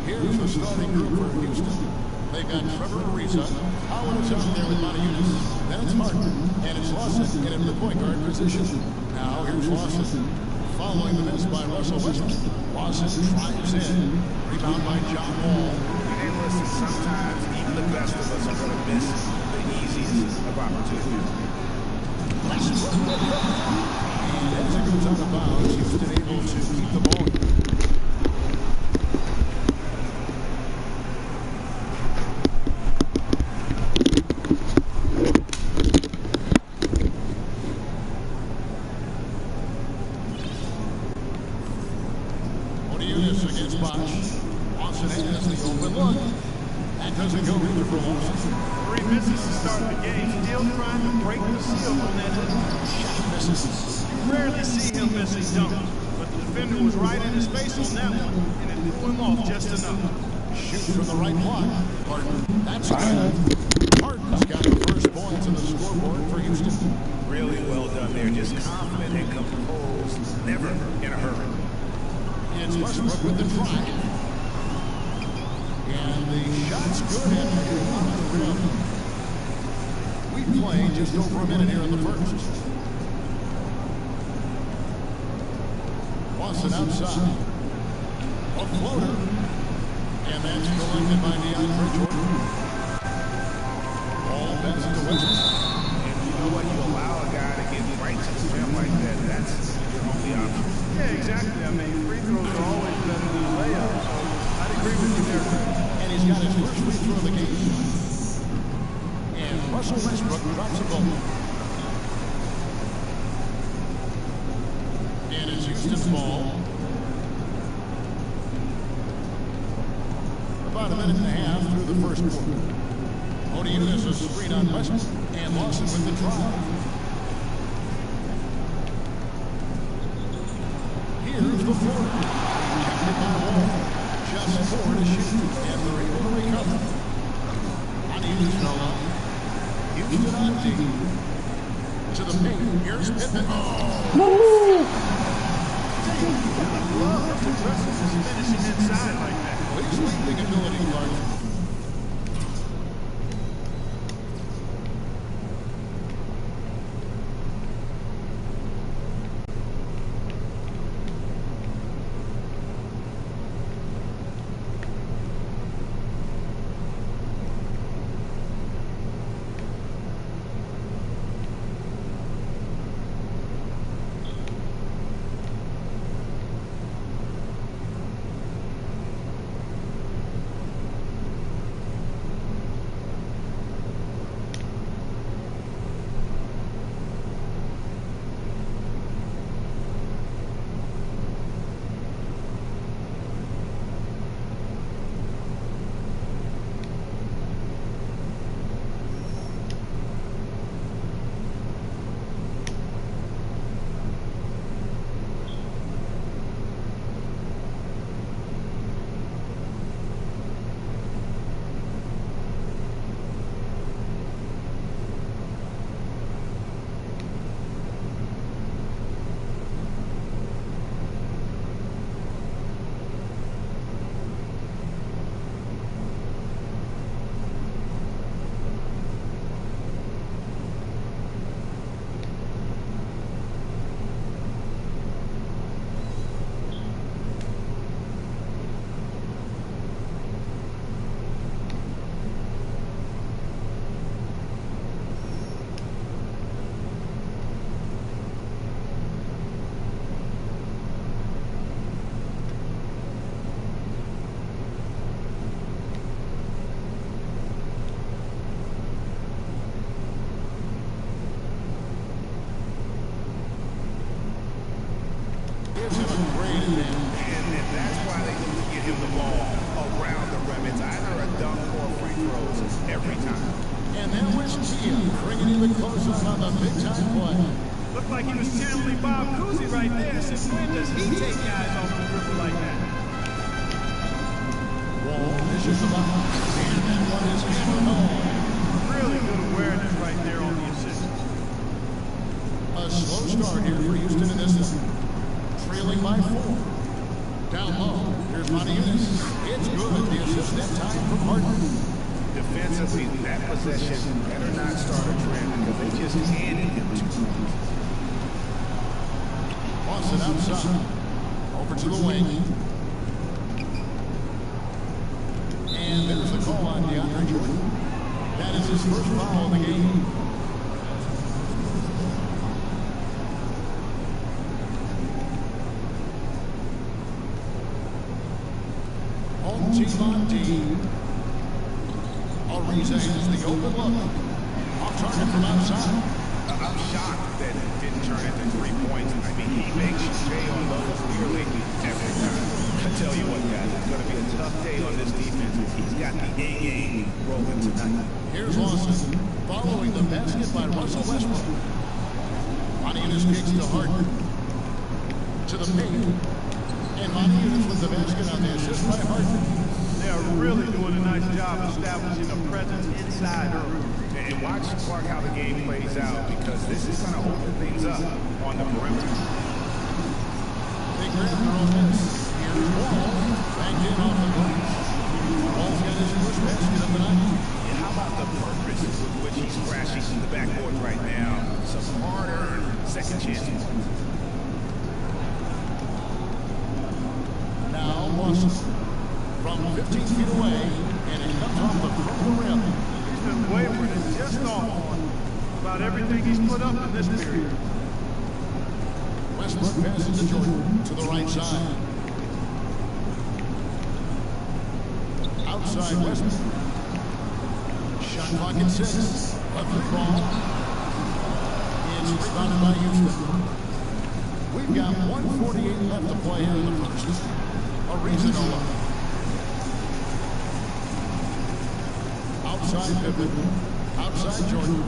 Here's the starting group for Houston. They've got Trevor Ariza. Howard is out there with Monteudis. Then it's Martin. And it's Lawson in the point guard position. Now here's Lawson. Following the miss by Russell Westbrook. Lawson drives in. Rebound by John Wall. Hey, listen, sometimes even the best of us are going to miss the easiest of opportunities. And as it goes out of bounds, Houston able to keep the ball. Against Bosch. Lawson has the open look. That doesn't go either for Lawson. 3 misses to start the game. Still trying to break the seal on that shot misses. You rarely see him miss a dunk, but the defender was right in his face on that one, and it threw him off just enough. Shoot from the right block. Harden. That's good. Harden's got the first points on the scoreboard for Houston. Really well done there. Just confident and composed. Never in a hurry. It's Westbrook with the drive. And the shot's good and on the rim. We played just over a minute here in the first. Lawson outside. A floater. And that's collected by DeAndre Jordan. All best to Westbrook. And you know what? You allow a guy to get right to the rim like that. That's your only option. Yeah, exactly. I mean, free throws are always better than layups, so I'd agree with you there, Greg. And he's got his first free throw of the game. And Russell Westbrook drops a ball. And it's Houston's ball. About a minute and a half through the first quarter. Monteudis a screen on Westbrook. And Lawson with the drive. Here's the floor. Kept it by Wall. Just 4 to shoot. And they're able to recover. Monteudis fell up. Houston on D. To the paint. Here's Pippen. Oh! I love his aggressiveness finishing inside like that. His leaping ability, Clark. every time. And there was Tia bringing in the close-up on the big-time play. Looked like he was channeling Bob Cousy right there. Since when does he take guys off the dribble like that? Wall dishes the ball. And that one is hammered home. Really good awareness right there on the assist. A slow start here for Houston in this one. Trailing by 4. Down low, here's Montiunas. It's good. The assist that time from Harden. Defensively, that possession better not start a trend because they just handed him too much. Lost it outside. Over to the wing. And there's the call on DeAndre Jordan. That is his first foul of the game. Home team on D. Ariza has the open look. Off target from outside. I'm shocked that it didn't turn into 3 points. I mean, he makes you pay on those nearly every time. I tell you what, guys, it's going to be a tough day on this defense. He's got the A game rolling tonight. Here's Lawson following the basket by Russell Westbrook. Montiunas kicks to Harden. To the paint. And Montiunas with the basket on the assist by Harden. They are really doing a nice job establishing a presence inside early. And watch, Clark, how the game plays out because this is going to open things up on the perimeter. They grab their own miss. Here's Wall. Banked in off the glass. Wall's got his first basket of the night. And how about the purpose with which he's crashing the backboard right now? Some harder second chances. Now Lawson from 15 feet away, and it comes off the front of the rim. He's been wavering and just off on about everything he's put up in this period. Westbrook passes to Jordan to the right side. Outside Westbrook. Shot clock at 6. Left the ball. It's rebounded by Houston. We've got 1:48 left to play here in the first. Ariza no look. Outside Pippen. Outside Jordan.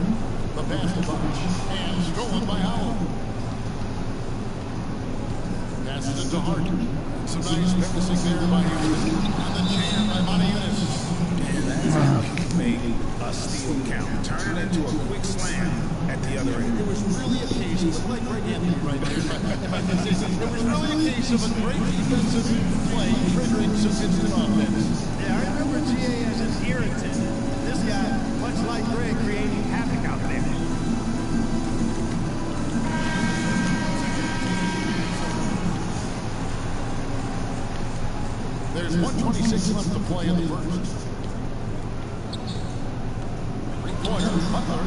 The pass to Bunch. And stolen by Howell. Passes it to Harden. Some nice passing there by Houston. On the jam by Montiunas. And that's how he made a steal count. Turn it into a quick slam at the other end. It was really a case of, like Greg Anthony right there, if I can say so. It was really a case of a great defensive play triggering some instant offense. Yeah, I remember GA as an irritant. This guy, much like Greg, creating havoc out there. There's 1:26 left to play in the first. Three-pointer, Butler.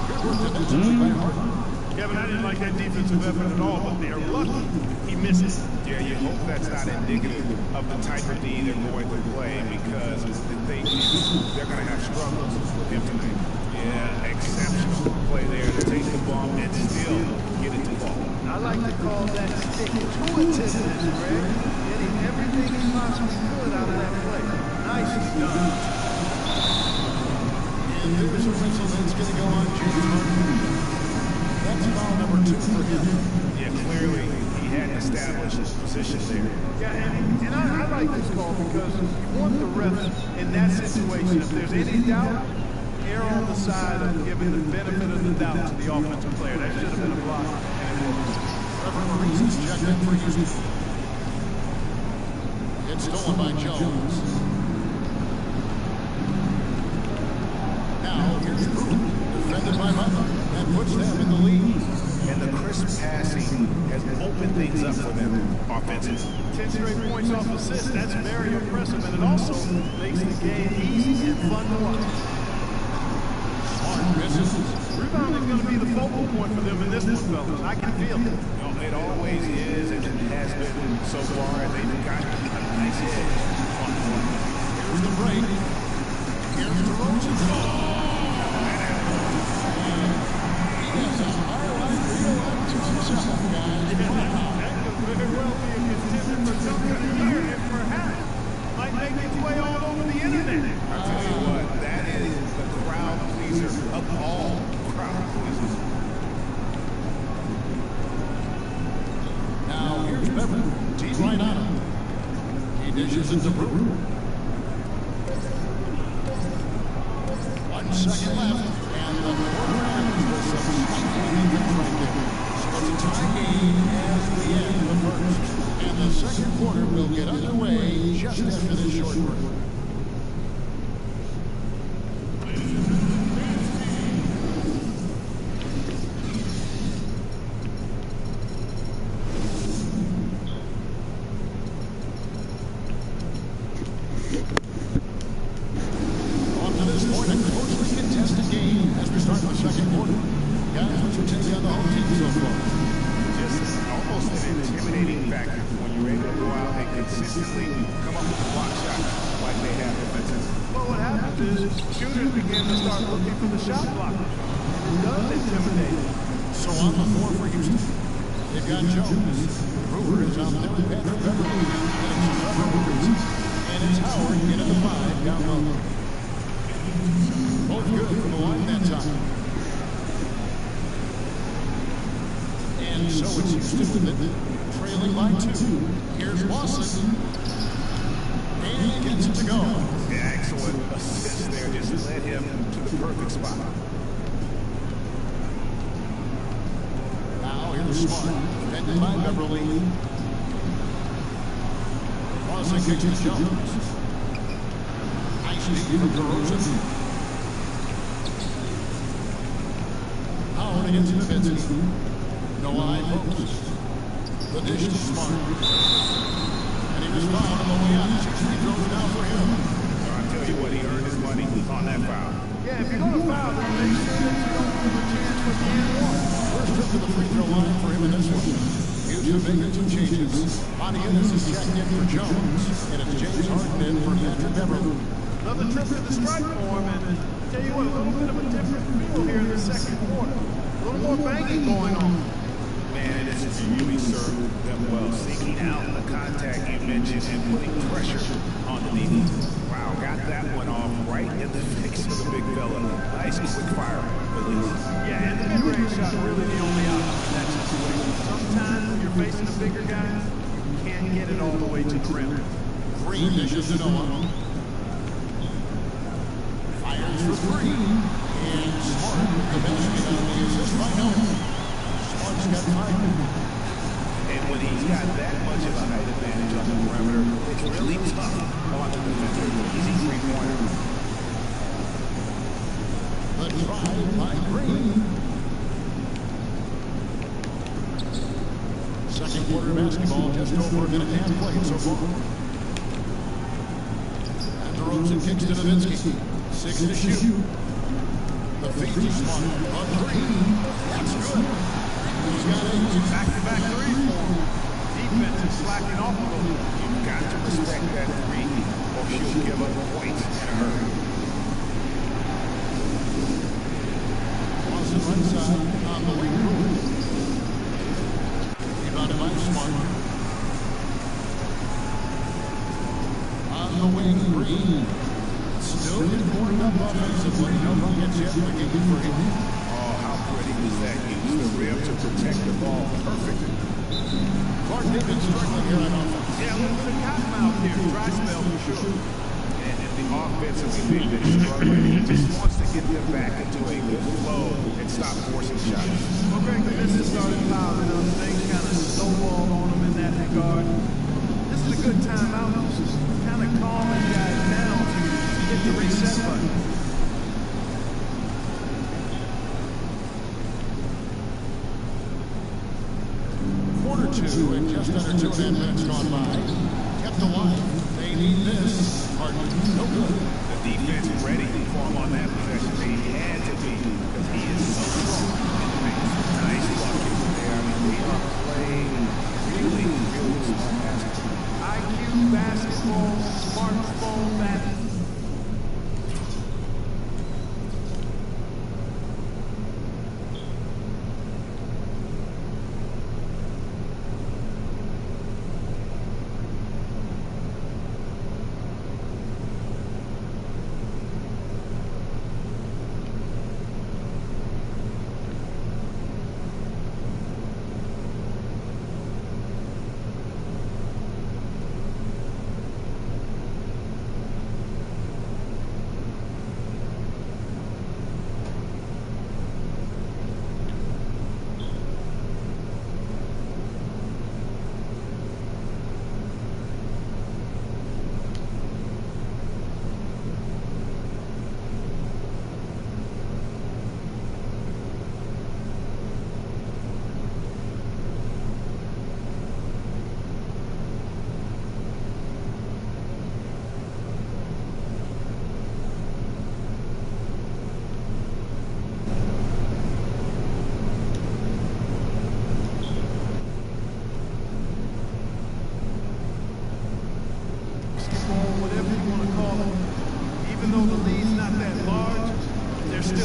Good work defensively by Harden. Kevin, I didn't like that defensive effort at all, but they're lucky he misses. Yeah, you hope that's not indicative of the type of D they're going to play because they're going to have struggles with him tonight. Yeah, exceptional play there to take the ball and still get it to ball. I like to call that stick-to-itiveness, Greg. Getting everything he possibly could out of that play. Nicely done. And there's a whistle that's going to go on James Harden. That's foul number 2 for him. Yeah, clearly he hadn't established his position there. Yeah, and I like this call because you want the refs in that situation. If there's any doubt, err on the side of giving the benefit of the doubt to the offensive player. That should have been a block, and it wasn't. Trevor Ariza's checked in for Houston. It's stolen by Jones. Now here's Boone, defended by Butler, and puts them in the lead. And the crisp passing has opened things up for them offensively. 10 straight points off assists. That's very impressive, and it also makes the game easy and fun to watch. Smart misses. Rebounding is going to be the focal point for them in this one, fellas. I can feel it. It always is, and it has been so far. They've got a nice edge on the floor. Here's the break. Here's DeRozan. Yes, a highlight reel up to himself, guys. That could very well be a contender for something here, and perhaps might make its way all over the internet. I tell you what, that dishes it to Brewer. 1 second left, and the quarter ends with some spiky defense right there. So it's a tie game as we end the first. And the second quarter will get underway just after this short break.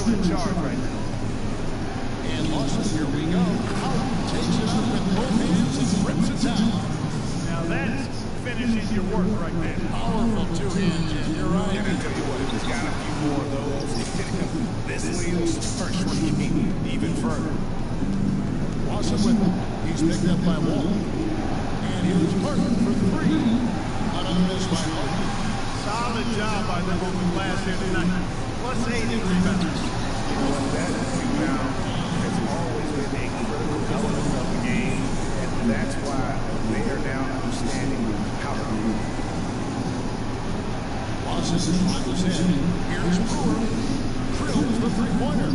in charge right now. And Lawson, here we go. Howard takes it up with both hands and rips it down. Now that's finishing your work right there. Powerful two hands, Jim. You're right. And I tell you what, if he's got a few more of those, this lead will start shrinking even further. Lawson with him. He's picked up by Wall. And here's Martin for three. Another miss by Martin. Solid job by them on the glass here tonight. +8 in rebounds. You know what, that rebound has always been a critical element of the game, and that's why they are now understanding how to move. Lawson tries in. Here's Brewer. Drills the three-pointer.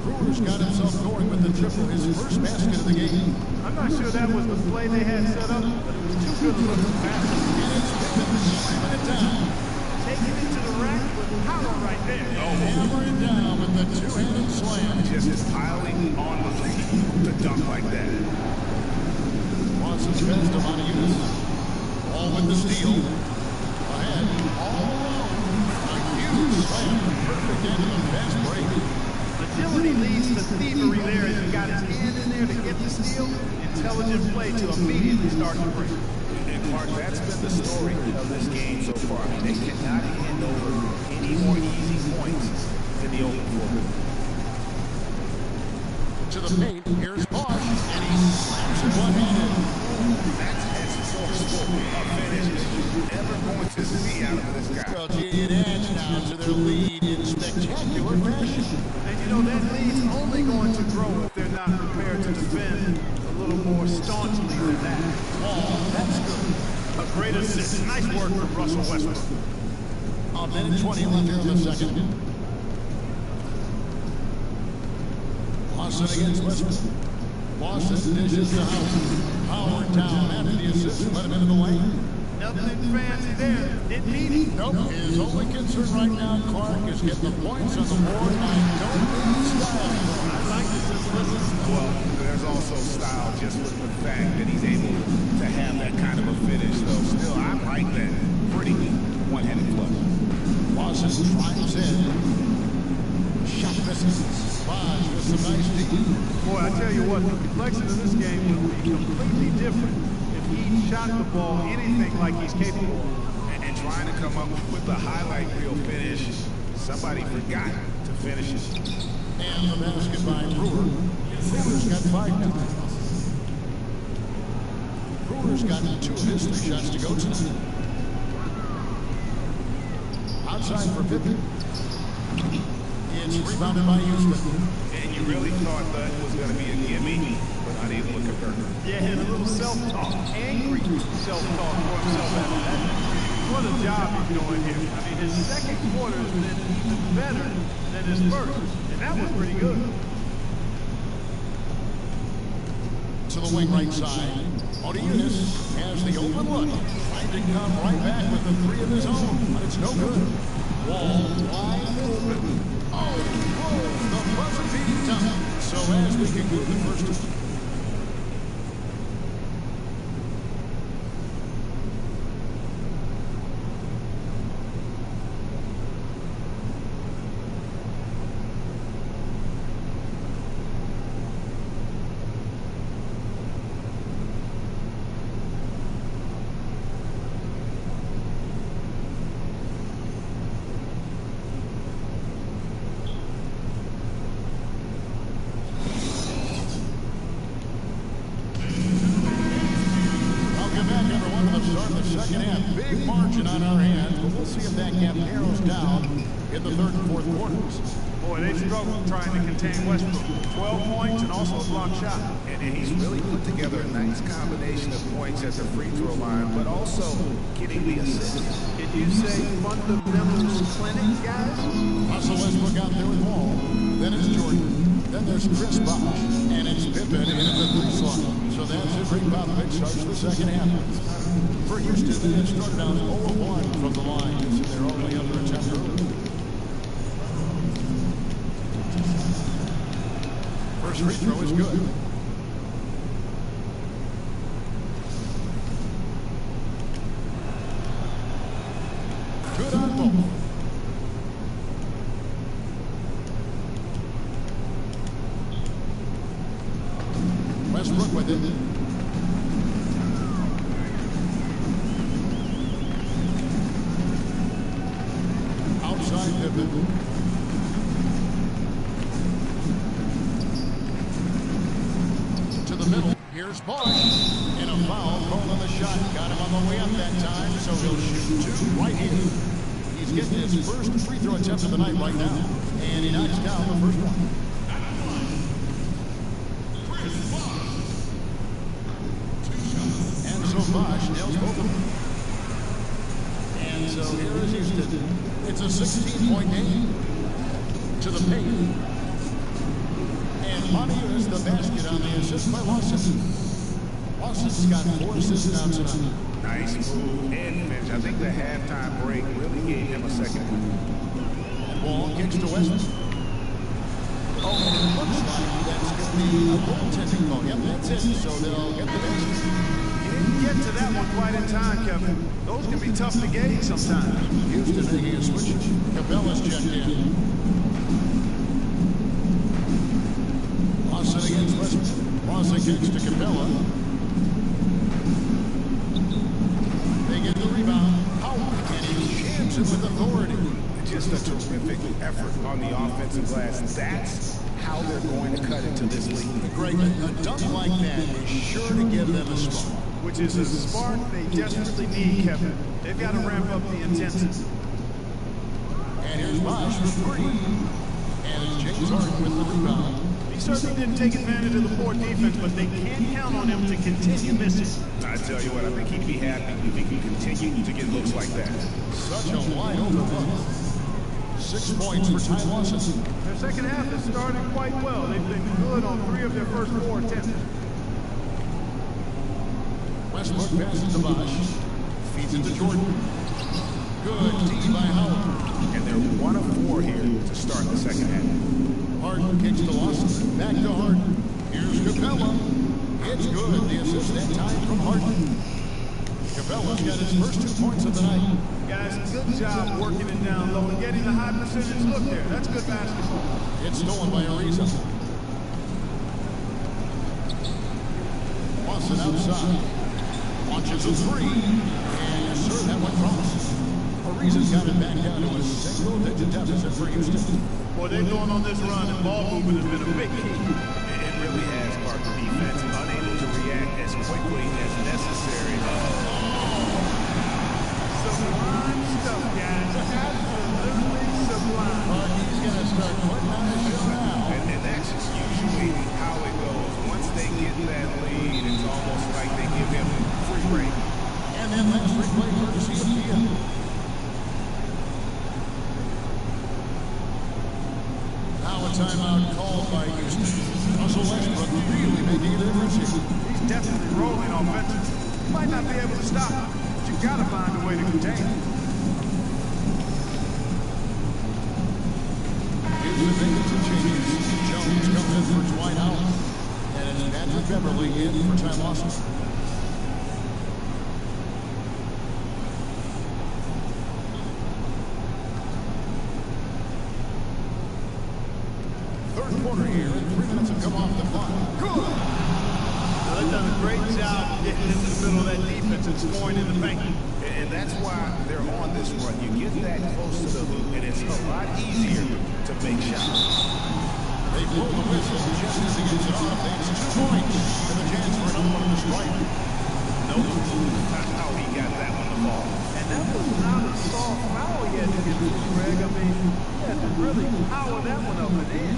Brewer's got himself going with the triple, his first basket of the game. I'm not sure that was the play they had set up, but it was too good of a pass. And it's Pippen slamming it down. Taking it to the rack with power right there. Hammering down with the two-handed slam. Just piling on the dunk like that. Lawson's best of Montevideo. All with the steal. Ahead, all alone. A huge slam. Perfect end of the fast break. Agility leads to thievery there as he got his hand in there to get the steal. Intelligent play to immediately start the break. And Clark, that's been the story of this game so far. They cannot hand over any more easy points in the open floor. To the paint, here's Bosch, and he slams it one-handed. That's as forceful a finish as you're ever going to see out of this guy. Well, it adds now to their lead in spectacular fashion. And you know, that lead's only going to grow if they're not prepared to defend a little more staunchly than that. Oh, that's good. A great assist. Nice work from Russell Westbrook. A minute 20 left here in the second. Lawson against Westbrook. Lawson dishes to Howard. Howard down after the assist, let him into the lane. Nothing fancy there. Didn't need it. Nope, his only concern right now, Clark, is getting the points on the board. I don't need style. I like the simplicity. Well, there's also style just with the fact that he's able to have that kind of a finish, though. Still, I like that pretty one-handed flush. Lawson drives in. Shot misses. Bosch with some nice D. Boy, I tell you what, the complexion of this game would be completely different if he shot the ball anything like he's capable of. And trying to come up with the highlight reel finish, somebody forgot to finish it. And the basket by Brewer. Brewer's got 5 now. Brewer's got 2 of his 3 shots to go tonight. Outside for Pippen. It's rebounded by Houston. And you really thought that was going to be a gimme, but unable to convert. Yeah, and a little self-talk, angry self-talk for himself after that. What a job he's doing here. I mean, his second quarter has been even better than his first, and that was pretty good. To the wing right side. Odiunas has the open look. Trying to come right back with the 3 of his own, but it's no good. Wall wide open. Oh, whoa, the buzzer beating dunk. So as we conclude the first one. Second half, big margin on our hands, but we'll see if that gap narrows down in the third and fourth quarters. Boy, they struggled trying to contain Westbrook. 12 points and also a block shot. And he's really put together a nice combination of points at the free throw line, but also getting the assist. Can you say fundamentals clinic, guys? Russell Westbrook out there with Wall. Then it's Jordan. Then there's Chris Bosh. And it's Pippen in the 3 slot. So that's it. Rick Popovich starts the second half. For Houston, it started out 0-1 from the line. So they're only under attack early. First free throw is good. Good on both. Westbrook with it. Outside pivot. To the middle. Here's Bosch. And a foul called on the shot. Got him on the way up that time, so he'll shoot two right here. He's getting his first free throw attempt of the night right now. And he knocks down the first one. And so Bosch nails both of them. And so here is Houston. It's a 16-point game. To the paint. And Monty is the basket on the assist by Lawson. Lawson's got 4 assists now tonight. Nice move and finish. I think the halftime break really gave him a second. Ball kicks to West. Oh, and it looks like that's going to be a goaltending call. Yep, that's it. So they'll get the basket. You didn't get to that one quite in time, Kevin. Those can be tough to gauge sometimes. Houston making a switch. Cabela's checked in. Lawson against Westbrook. Lawson kicks to Cabela. They get the rebound. Howard, and he jams it with authority. Just a terrific effort on the offensive glass. That's how they're going to cut into this league. Greg, a dunk like that is sure to give them a spark. Which is a spark they desperately need, Kevin. They've got to ramp up the intensity. And here's Bosch for three. And it's James Harden with the rebound. He certainly didn't take advantage of the poor defense, but they can't count on him to continue missing. I tell you what, I think he'd be happy if he can continue to get looks like that. Such a wide open look. 6 points for Ty Lawson. Their second half is starting quite well. They've been good on 3 of their first 4 attempts. Westbrook passes to Bosch. Feeds it to Jordan. Good D by Howard. And they're 1 of 4 here to start the second half. Harden kicks to Lawson. Back to Harden. Here's Capella. It's good. The assist that time from Harden. Capella's got his first 2 points of the night. Guys, good job working it down low and getting the high percentage look there. That's good basketball. It's stolen by Ariza. Lawson outside. Launches a 3. And sir, that one crosses. Ariza's got it back down to a single-digit deficit for Houston. Boy, they've gone on this run, and ball movement has been a big key. It really has, Mark. The defense unable to react as quickly as necessary. Sublime stuff, guys. Absolutely sublime. He's going to start putting on the show now. And that's usually how it goes. Once they get that lead, it's almost like they give him free rein. And then last replay courtesy of Dia. Now a timeout called by Houston. Russell Westbrook really making a difference here. He's definitely rolling offensively. You might not be able to stop him, but you've got to find a way to contain him. Houston making some changes. Jones comes in for Dwight Howard. And it's Patrick Beverly in for Ty Lawson. Third quarter here, and 3 minutes have come off the clock. Good! Now, they've done a great job getting into the middle of that defense and scoring in the paint. And that's why they're on this run. You get that close to the hoop, and it's a lot easier to make shots. They blow the whistle just as he gets it off. It's 2 points and a chance for another one to strike. No clue how he got that one to fall. And that was not a soft foul he had to get to, Greg. I mean, he had to really power that one up and in.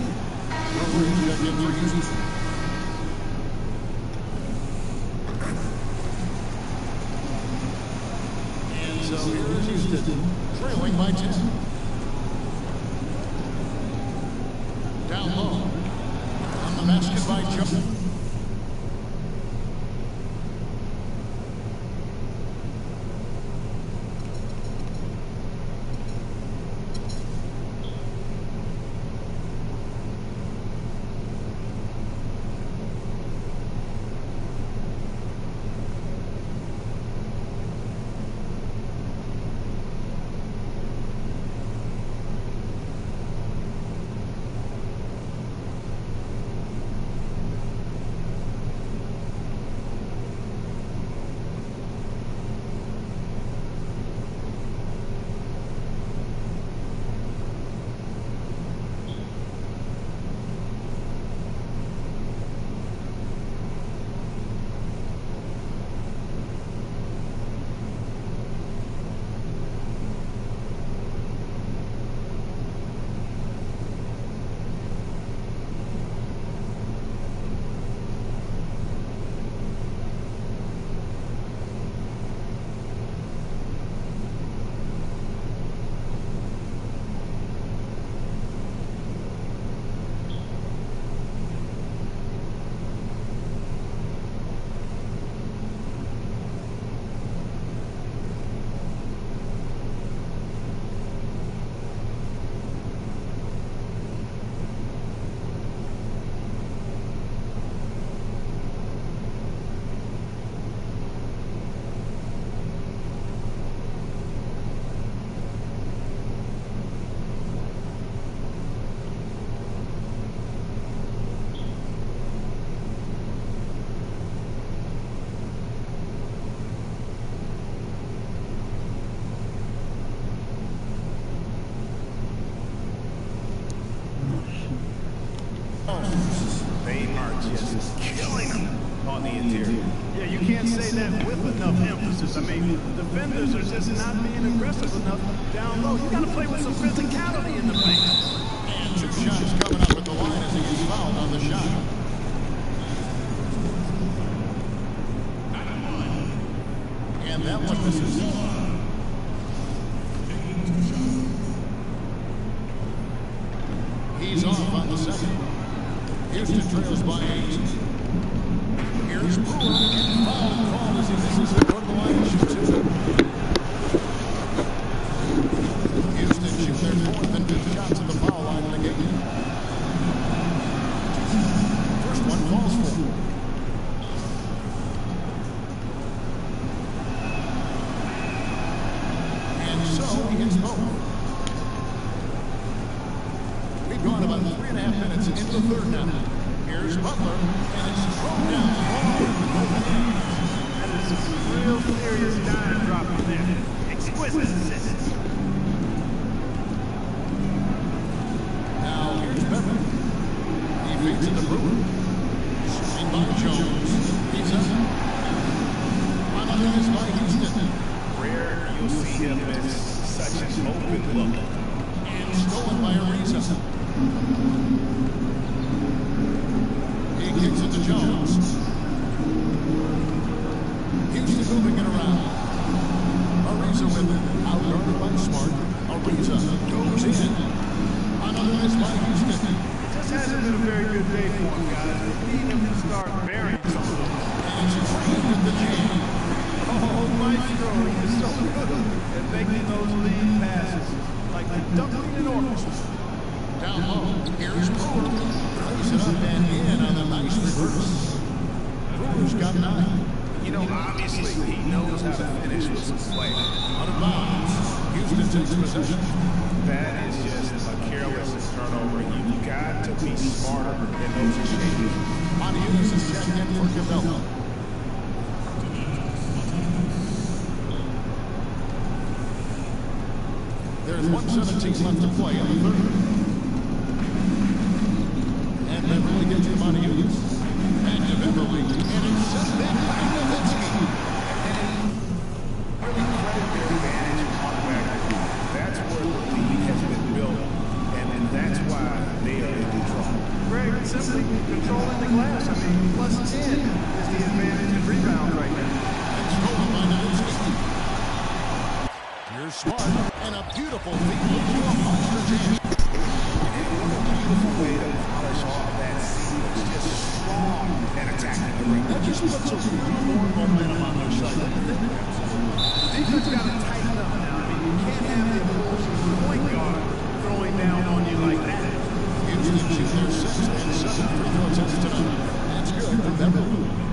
Roberts checked in for Houston. And so here is Houston, trailing by 10. Down low. On the basket by Joe. They are just killing them on the interior. Yeah, you can't say that with enough emphasis. I mean, defenders are just not being aggressive enough down low. You got to play with some physicality in the paint. And 2 shots coming up at the line as he gets fouled on the shot. And that one misses. He's off on the second. Houston trails by 8. Here's Brewer, and foul called as he misses it. Go to the line and shoots it. Houston shoots their 4th and 5th shots at the foul line in the game. First one falls for. And so he hits both. We've gone about 3.5 minutes into the third now. Here's Butler, and it's thrown down hard in the open end. That is some real serious dime dropping there. Exquisite assist. Now here's Bevan. He feeds it to Brewer. Shooting by Jones. He's up. Another miss by Houston. Rare you'll see him miss such an open look. And stolen by Ariza. He kicks it to Jones. Houston moving it around. Ariza with it. Outguarded by Smart. Ariza goes in. Another miss by Houston. Just hasn't been a very good day for him, guys. We need him to start burying some of them. And it's Green with the jam. Oh, Maestro, he is so good at making those lead passes. Like conducting an orchestra. Down low. Here's Brewer. Plays it up and in on the nice reverse. Brewer's got 9. You know, obviously, he knows how to finish with some play. Out of bounds. Houston takes possession. That is just a careless turnover. You've got to be smarter in those exchanges. Montiunas is checked in for Cabello. There's 1:17 left to play in the third. And Beverly gets to Montiunas. And to Beverly. And it's sent back by Nowitzki. Really credit their advantage on record. That's where the lead has been built, and that's why they are in control. Greg, it's simply controlling the glass. I mean, +10 is the advantage in rebounds right now. And stolen by Nowitzki. Here's Smart. And a beautiful feed into a monster jam. What a beautiful way to polish off that sequence. Just strong and attacking the ring. That just puts a little more momentum on their side. Defense got to tighten up now. I mean, you can't have the opposing point guard throwing down on you like that. Houston shoots their 6th and 7th free throw attempts tonight. That's good for Beverly.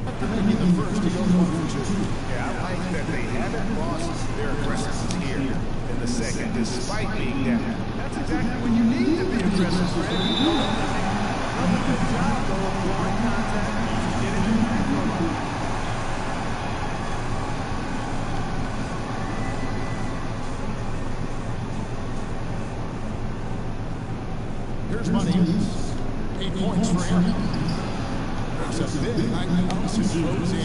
After making the first to go 0-2. Yeah, I like that they haven't lost their aggressiveness here in the second, despite being down. That's exactly when you need to be aggressive, Greg. Another good job, though, of drawing contact and getting to the free throw line. Here's Montiunas. 8 points for him. There's a big House who throws in.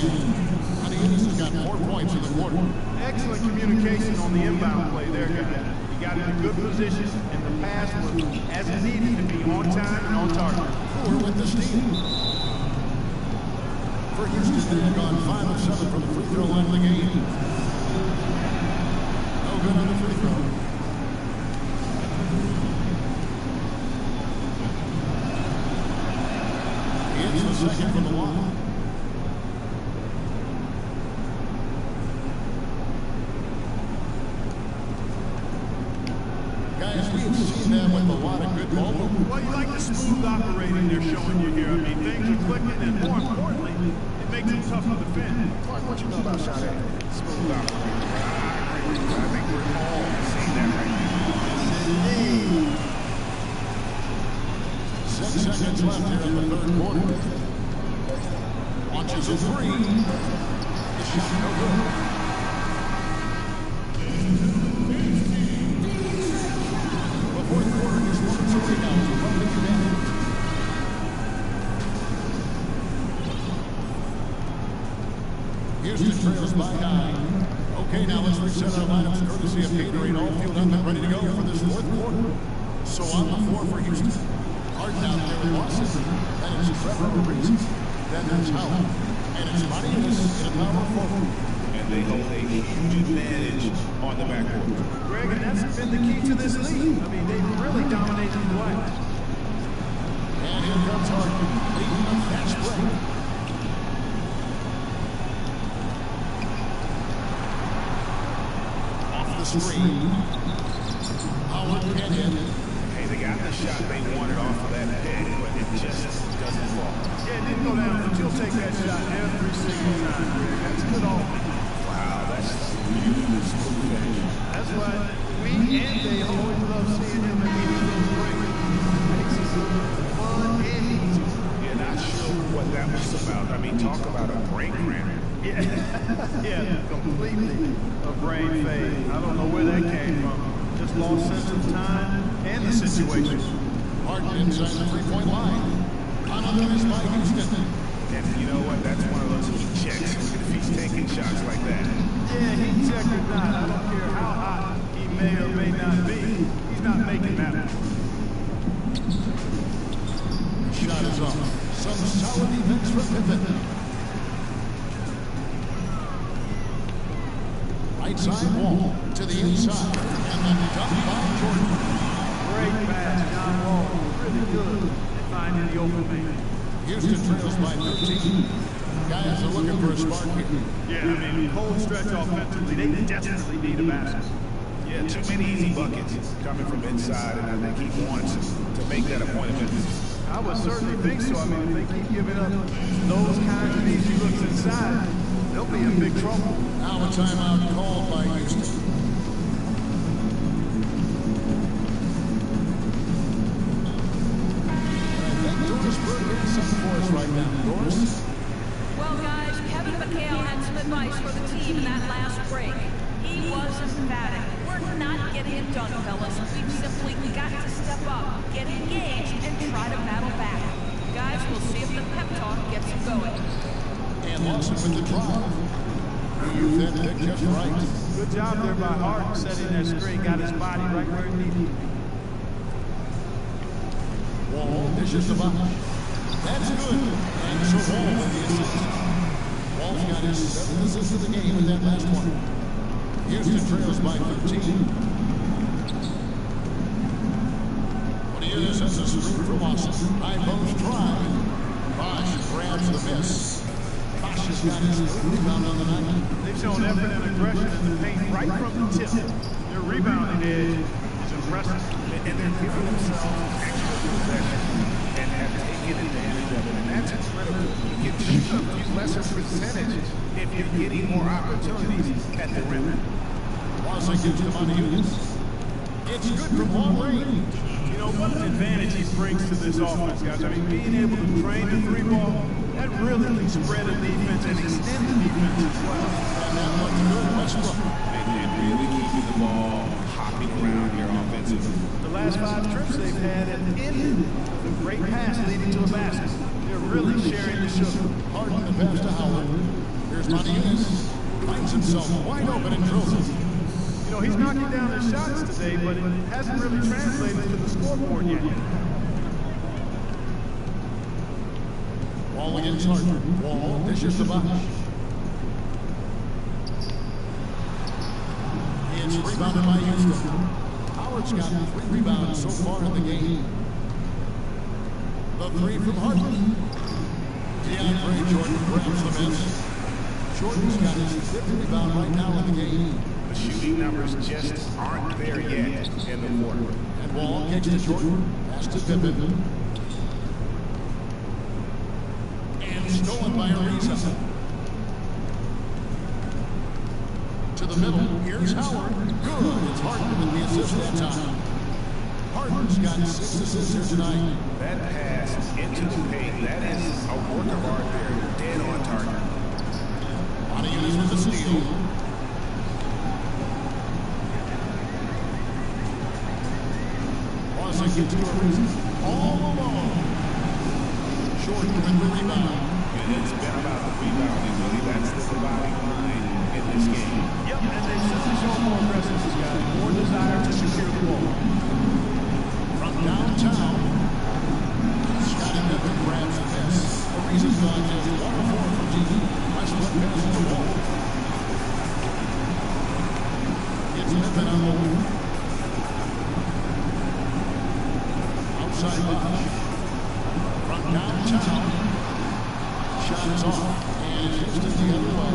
Montiunas has got 4 points in the quarter. Excellent communication on the inbound play there, guys. He got in a good position, and the pass was as it needed to be, on time and on target. Brewer with the steal. For Houston, they've gone 5 of 7 from the free throw line of the game. No good on the free throw. It's the second from the line. Guys, we've seen them with a lot of good ball movement. Well, you like the smooth operating they're showing you here. I mean, things are clicking, and more importantly, it makes it tough to defend. Clark, what you know about Shot Smooth operator? I think we're all seeing that right now. 6 seconds left here in the third quarter. Launches a three. The shot no good. The fourth quarter is moments away now to public advantage. Houston trails by 9. Okay, now let's reset our lineups courtesy of Gatorade, all fueled up and ready to go for this fourth quarter. So on the floor for Houston. Harden out there with Lawson. Then it's Trevor Ariza. Then there's Howard. And it's Marius in a power forward. And they hold a huge advantage on the backcourt. Greg, and that's been the key to this league. I mean, they've really dominated the glass. And here comes Harden, leading a fast break. Off the screen. Howard can't hit. Hey, they got the shot they wanted off of that head, but it just doesn't fall. Yeah, it didn't go down, but you'll take that shot every single time, Greg. That's good offense. Wow, that's beautiful smooth finish. That's why we and they always love seeing him and hitting those breaks. Makes it fun and easy. Yeah, not sure what that was about. I mean, talk about a brain cramp. Yeah, yeah, completely a brain fade. I don't know where that came from. Just lost sense of time and the situation. Harden inside the three-point line. Unauthorized by Houston. And you know what? That's one of those heat checks. If he's taking shots like that. Yeah, heat check or not, I don't care how hot he may or may not be. He's not making that one. Shot is off. Some solid defense from Pippen. Right side Wall to the inside. And then dumped by Jordan. Great pass, John Wall. Really good at finding the open man. Houston trails by 13. Guys are looking for a spark here. Yeah, I mean, cold stretch offensively, they desperately need a basket. Yeah, too many easy buckets coming from inside, and I think he wants to make that a point of emphasis. I would certainly think so. I mean, if they keep giving up those kinds of easy looks inside, they'll be in big trouble. Now a timeout called by Houston. Right now, Doris. Well, guys, Kevin McHale had some advice for the team in that last break. He was emphatic. We're not getting it done, fellas. We've simply got to step up, get engaged, and try to battle back. Guys, we'll see if the pep talk gets them going. And Lawson with the drive. You fit it just right. Good job there by Harden setting that screen, got his body right where it needed. Wall dishes the ball. That's good. And so Wall with the assist. Wall's got his 7th assist of the game in that last one. Houston trails by 13. What he is as a screen for Lawson. High post drive. Bosch grabs the miss. Bosch has got his rebound on the night. They've shown effort and aggression in the paint right from the tip. Their rebounding edge is impressive. And they're giving themselves extra possession and have taken advantage of it. And that's incredible. You can shoot a few lesser percentages if you're getting more opportunities at the rim. Lawson gives them on Hughes. It's good from long range. You know, what an advantage he brings to this offense, guys. I mean, being able to train the three ball, that really can spread a defense and extend the defense as well. And that looks good, Westbrook. And really keeping the ball hopping around here offensively. The last 5 trips they've had have ended with a great pass leading to a basket. They're really sharing the sugar. Harden the pass to Howard. Here's Marius. Finds himself wide open and drills it. You know, he's knocking down his shots today, but it hasn't really translated to the scoreboard yet. Wall against Harden. Wall dishes the Bosch. It's rebounded by Houston. Howard's got 3 rebounds so far in the game. The 3 from Harden. DeAndre Jordan grabs the miss. Jordan's got his 5th rebound right now in the game. The shooting numbers just aren't there yet in the quarter. And Wall kicks to Jordan. Pass to Pippen. And stolen by Ariza. To the middle, here's Howard. Good. It's Harden with the assist that time. Harden's got 6 assists here tonight. That pass into the paint, that is a work of art there. Dead on target. Montezuma's with the steal. Lawson gets to Ariza. All alone. Jordan with the rebound. It's been about the rebounding, really. That's the dividing line in this game. Yep, and they've certainly shown more aggressiveness, guys. More desire to secure the ball. From downtown, Scotty Pippen grabs the miss. Ariza's gone just 1 of 4 from deep. Westbrook passes the ball. It's Pippen on the wing. Outside Bob. From downtown, shot is off, and it's Houston the other way.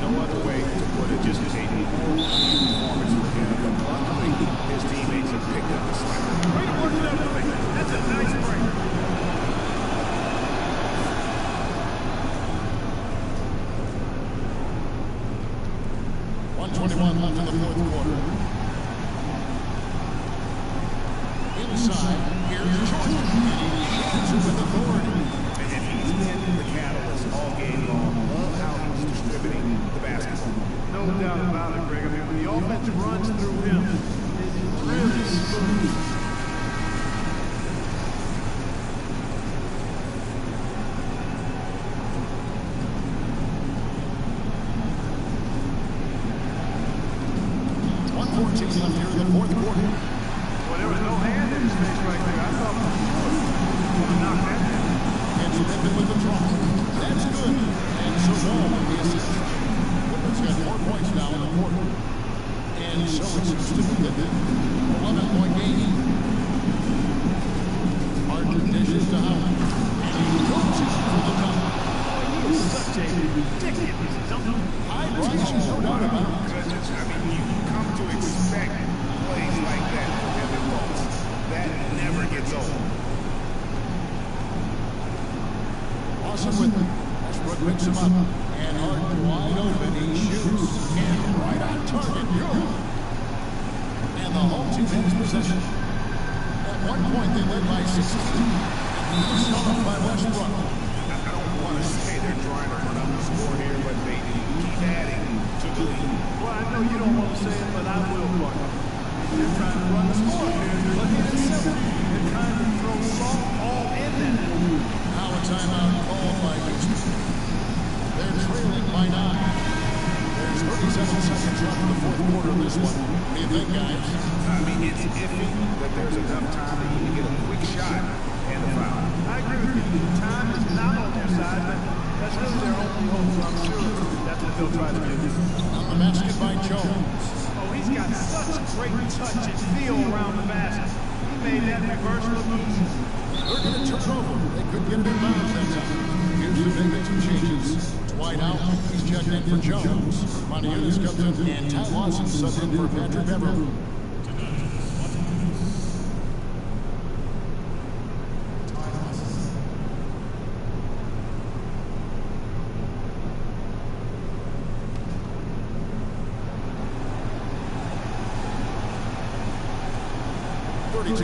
No other way to put it, just a poor performance for him. But luckily, his teammates have picked up the slack. Way to work it up, that's a nice break. .121 left in the fourth quarter. Inside, here's Jordan. And he shoots it with authority. And he's been the catalyst all game long. Love how he's distributing the basketball. No doubt about it, Greg. I mean, when the offense runs through him, it's really smooth. .114 left here in the fourth quarter. Well, there was no hand in his face right there. I thought he was going to knock that down. It's Pippen with the draw. That's good. And so Wall with the assist. Pippen's got 4 points now in the quarter. And so it seems to be Pippen. 11-point game. Harden dishes to Howard. And he goes it for the top. He is such a ridiculous dunker. High price, no doubt about it. I mean, you come to expect plays like that from him and folks. That never gets old. Awesome with it. Westbrook picks him up. And Harden wide open. He shoots. And right on target. Good. And the home team has possession. At one point, they led by 16. And he's off by Westbrook. I don't want to say they're trying to run up the score here, but they keep adding to the lead. Well, I know you don't want to say it, but I will, partner. They're trying to run the score here. Look at it simple. They're trying to throw salt all in that. Now a timeout called by Houston. They're trailing by 9. There's 37 seconds left in the fourth quarter of this one. What do you think, guys? I mean, it's iffy that there's enough time to even get a quick shot and a foul. I agree with you. Time is not on their side, but that's really their only hope, so I'm sure that's what they'll try to do. On the basket by Jones. Oh, he's got such great touch and feel around the basket. He made that reverse look easy. They're going to turn over. They could get it in bounds that time. Houston making 2 changes. Dwight out. He's checked in for Jones. Montezuma's comes in, and Ty Lawson subbed in for Patrick Beverly.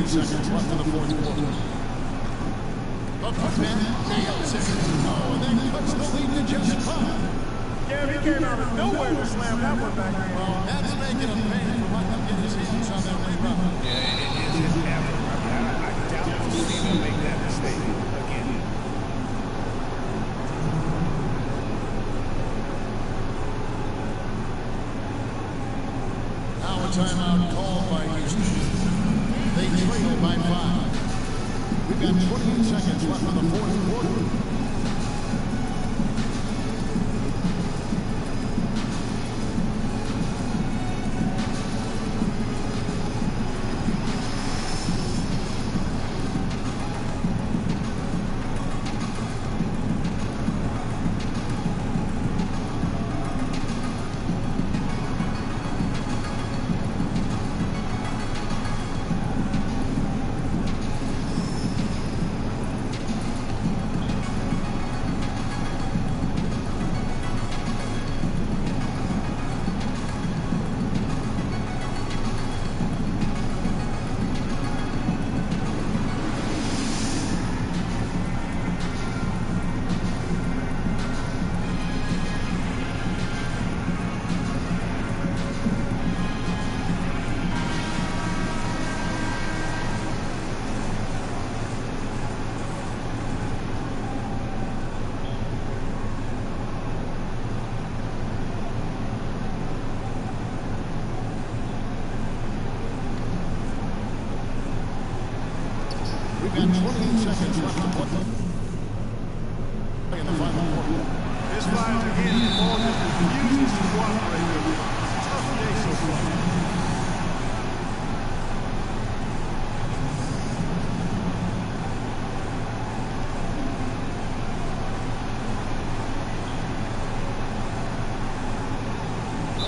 Seconds left in the fourth quarter. The Pippen nails it. Oh, and then cuts the lead to just 5. Yeah, he came out of nowhere to slam that one back in. Well, that's making him pay for letting him get his hands on that rebound. Yeah, it is his effort. I doubt we'll see him make that mistake again. Now a timeout called by Houston. They trail by 5. We've got 28 seconds left in the fourth quarter. We've got 28 seconds left to play in the final quarter. This five again, the ball just refuses to cooperate with it. Tough day so far.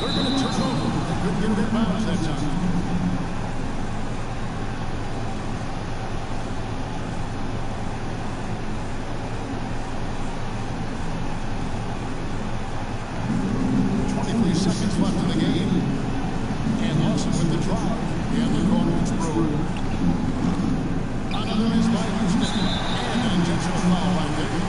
They're going to turn over. They couldn't get it in bounds that time. Seconds left in the game. And Lawson with the drive. And the goal is through. Another miss by Houston. And an intentional foul by David.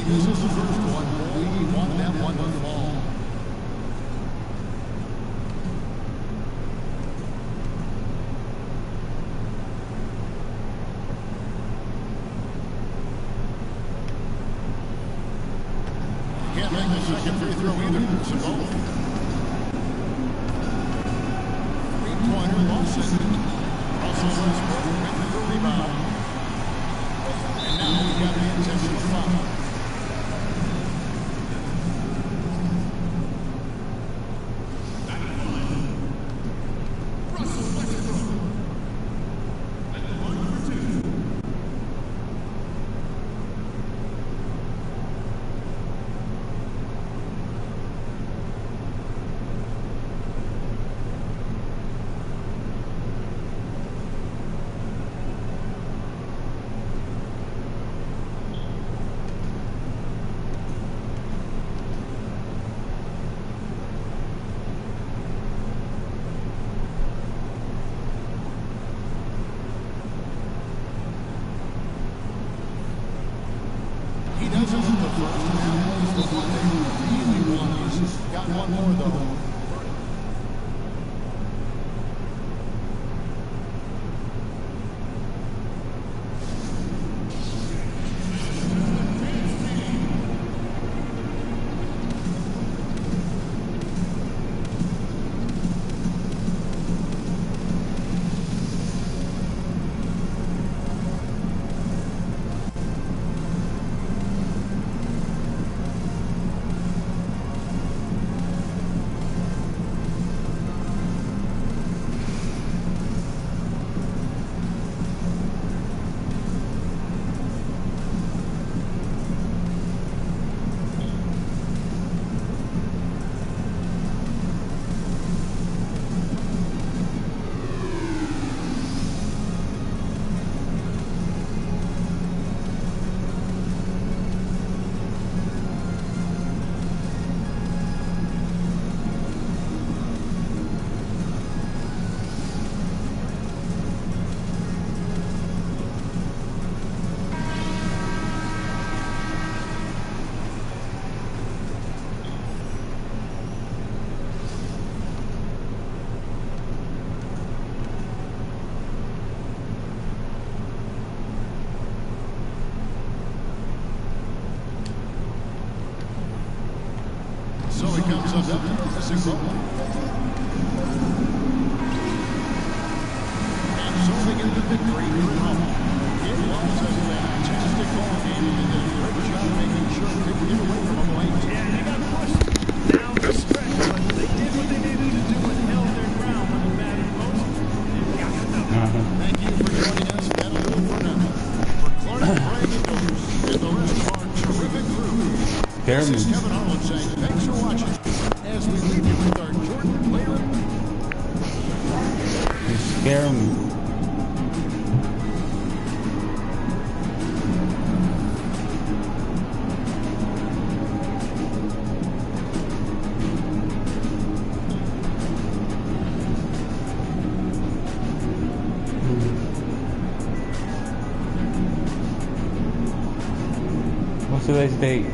This is the first one. We want that one to fall. Can't make the second free throw either. Simone. Three-pointer, Lawson. Russell Westbrook with the rebound. And now we got the intentional foul. This isn't the first one. It's the one they really want. He's got one more, though. So he comes up to Simone. And so they get the victory through home. It was a fantastic ball game, and they did a great job making sure they could get away from a late. Yeah, they got pushed down the stretch, but they did what they needed to do and held their ground when it mattered most. And got the W. Thank you for joining us. That'll do it for now. For Clark, Craig, and Dopes, and the rest of our terrific crew. This is Kevin Holland saying thanks for watching as we leave you with our Jordan player. You scare me. today's date?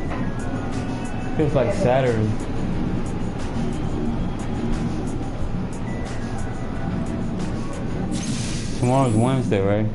Feels like Saturday. Tomorrow's Wednesday, right?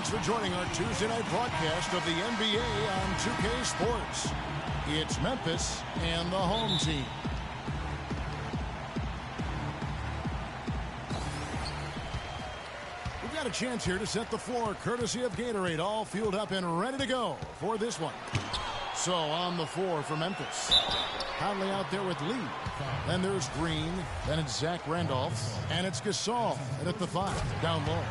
Thanks for joining our Tuesday night broadcast of the NBA on 2K Sports. It's Memphis and the home team. We've got a chance here to set the floor, courtesy of Gatorade, all fueled up and ready to go for this one. So on the floor for Memphis. Conley out there with Lee. Then there's Green. Then it's Zach Randolph. And it's Gasol. And at the 5, down low.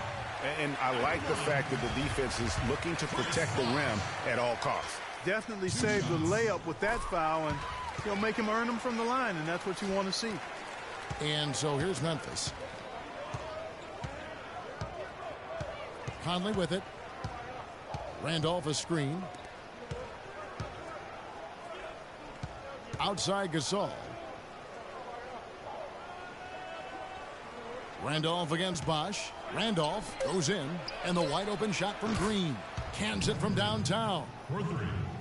And I like the fact that the defense is looking to protect the rim at all costs. Definitely saved the layup with that foul, and make him earn them from the line, and that's what you want to see. And so here's Memphis. Conley with it. Randolph a screen. Outside Gasol. Randolph against Bosch. Randolph goes in, and the wide open shot from Green. Cans it from downtown.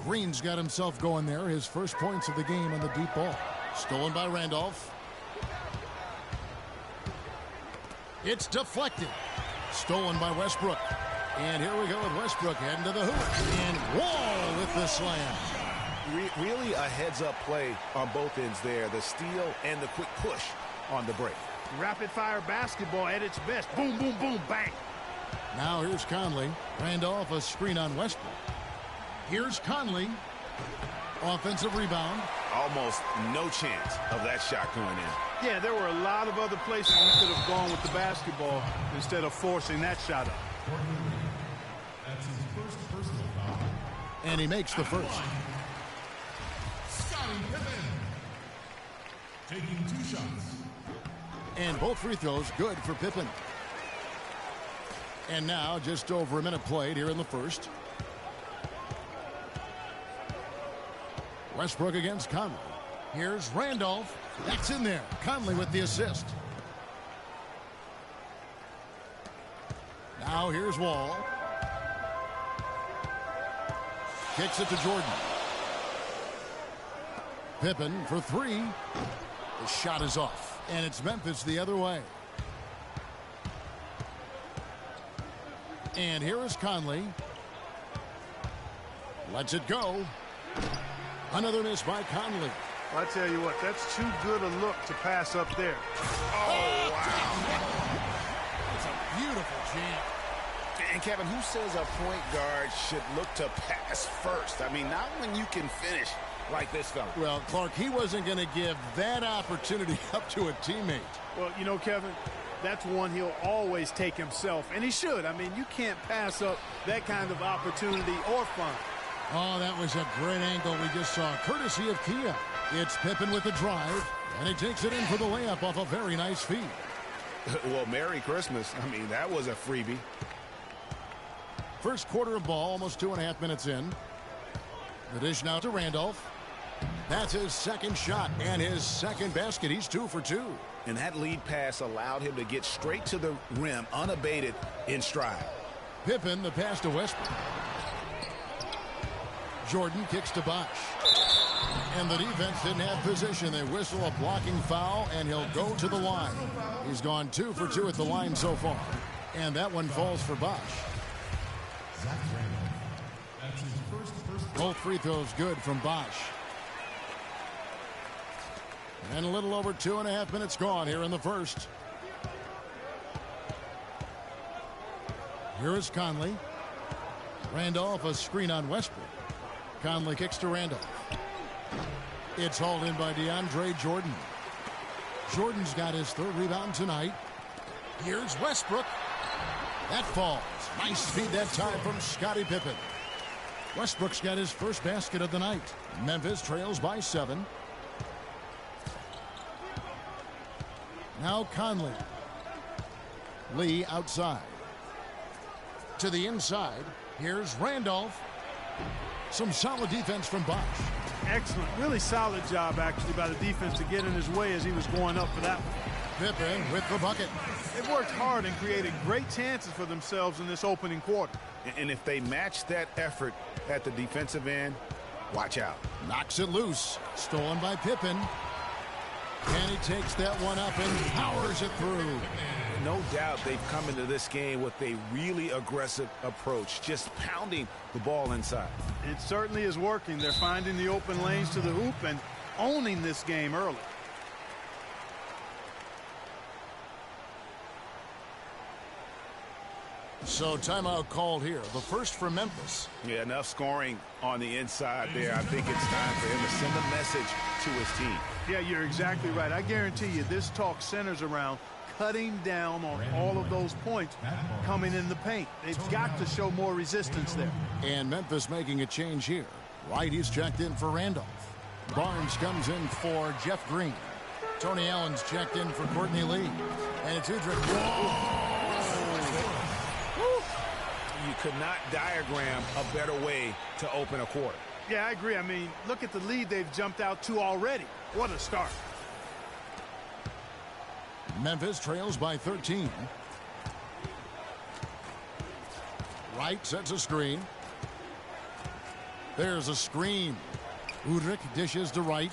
Green's got himself going there. His first points of the game on the deep ball. Stolen by Randolph. It's deflected. Stolen by Westbrook. And here we go with Westbrook heading to the hoop. And Wall with the slam. Really a heads-up play on both ends there. The steal and the quick push on the break. Rapid-fire basketball at its best. Boom, boom, boom, bang. Now here's Conley. Randolph a screen on Westbrook. Here's Conley. Offensive rebound. Almost no chance of that shot going in. Yeah, there were a lot of other places he could have gone with the basketball instead of forcing that shot up. That's his first personal foul. And he makes the first. Scottie Pippen taking 2 shots. And both free throws good for Pippen. And now just over a minute played here in the first. Westbrook against Conley. Here's Randolph. That's in there. Conley with the assist. Now here's Wall. Kicks it to Jordan. Pippen for 3. The shot is off. And it's Memphis the other way. And here is Conley. Lets it go. Another miss by Conley. Well, I tell you what, that's too good a look to pass up there. Oh, wow. It's a beautiful jam. And Kevin, who says a point guard should look to pass first? I mean, not when you can finish like this fella. Well, Clark, he wasn't going to give that opportunity up to a teammate. Well, Kevin, that's one he'll always take himself, and he should. I mean, you can't pass up that kind of opportunity or fun. Oh, that was a great angle we just saw, courtesy of Kia. It's Pippen with the drive, and he takes it in for the layup off a very nice feed. Well, Merry Christmas. I mean, that was a freebie. First quarter of ball, almost 2.5 minutes in. The dish now to Randolph. That's his second shot and his second basket. He's 2 for 2. And that lead pass allowed him to get straight to the rim, unabated in stride. Pippen, the pass to Westbrook. Jordan kicks to Bosch. And the defense didn't have position. They whistle a blocking foul, and he'll go to the line. He's gone 2 for 2 at the line so far. And that one falls for Bosch. Zach Randolph. That's his first personal. Both free throws good from Bosch. And a little over 2.5 minutes gone here in the first. Here is Conley. Randolph a screen on Westbrook. Conley kicks to Randolph. It's hauled in by DeAndre Jordan. Jordan's got his 3rd rebound tonight. Here's Westbrook. That falls. Nice feed that time from Scottie Pippen. Westbrook's got his first basket of the night. Memphis trails by 7. Now Conley. Lee outside. To the inside. Here's Randolph. Some solid defense from Bosch. Excellent. Really solid job, actually, by the defense to get in his way as he was going up for that one. Pippen with the bucket. They've worked hard and created great chances for themselves in this opening quarter. And if they match that effort at the defensive end, watch out. Knocks it loose. Stolen by Pippen. And he takes that one up and powers it through. No doubt they've come into this game with a really aggressive approach, just pounding the ball inside. It certainly is working. They're finding the open lanes to the hoop and owning this game early. So timeout called here. The first for Memphis. Yeah, enough scoring on the inside there. I think it's time for him to send a message to his team. Yeah, you're exactly right. I guarantee you this talk centers around cutting down on all of those points coming in the paint. They've got to show more resistance there. And Memphis making a change here. Right, he's checked in for Randolph. Barnes comes in for Jeff Green. Tony Allen's checked in for Courtney Lee. And it's Udrich. You could not diagram a better way to open a quarter. Yeah, I agree. I mean, look at the lead they've jumped out to already. What a start. Memphis trails by 13. Wright sets a screen. There's a screen. Udrich dishes to Wright.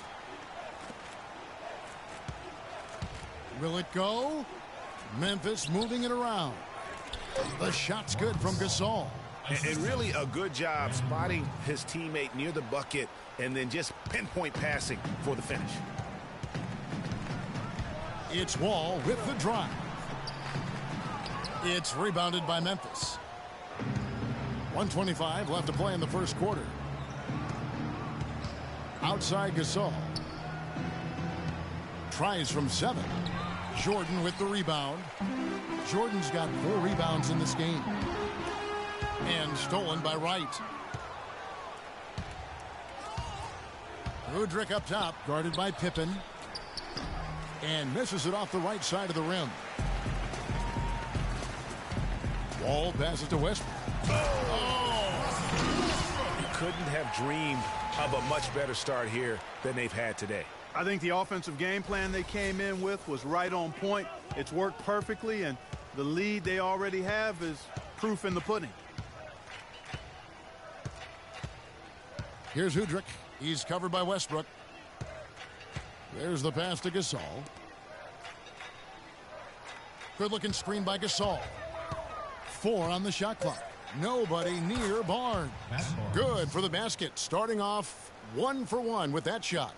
Will it go? Memphis moving it around. The shot's good from Gasol. And really a good job spotting his teammate near the bucket and then just pinpoint passing for the finish. It's Wall with the drive. It's rebounded by Memphis. 1:25 left to play in the first quarter. Outside Gasol. Tries from 7. Jordan with the rebound. Jordan's got 4 rebounds in this game. And stolen by Wright. Udrich up top, guarded by Pippen. And misses it off the right side of the rim. Wall passes to Westbrook. You couldn't have dreamed of a much better start here than they've had today. I think the offensive game plan they came in with was right on point. It's worked perfectly, and the lead they already have is proof in the pudding. Here's Udrich. He's covered by Westbrook. There's the pass to Gasol. Good-looking screen by Gasol. 4 on the shot clock. Nobody near Barnes. Good for the basket. Starting off 1 for 1 with that shot.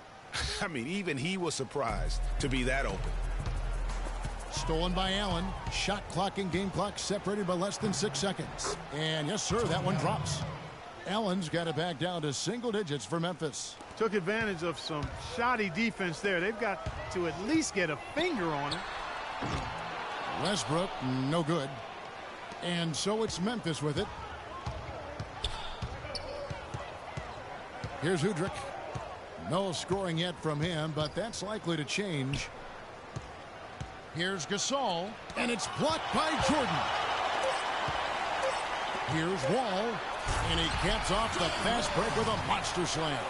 I mean, even he was surprised to be that open. Stolen by Allen. Shot clock and game clock separated by less than 6 seconds. And yes, sir, that one drops. Allen's got it back down to single digits for Memphis. Took advantage of some shoddy defense there. They've got to at least get a finger on it. Westbrook, no good. And so it's Memphis with it. Here's Udrich. No scoring yet from him, but that's likely to change. Here's Gasol, and it's blocked by Jordan. Here's Wall, and he caps off the fast break with a monster slam.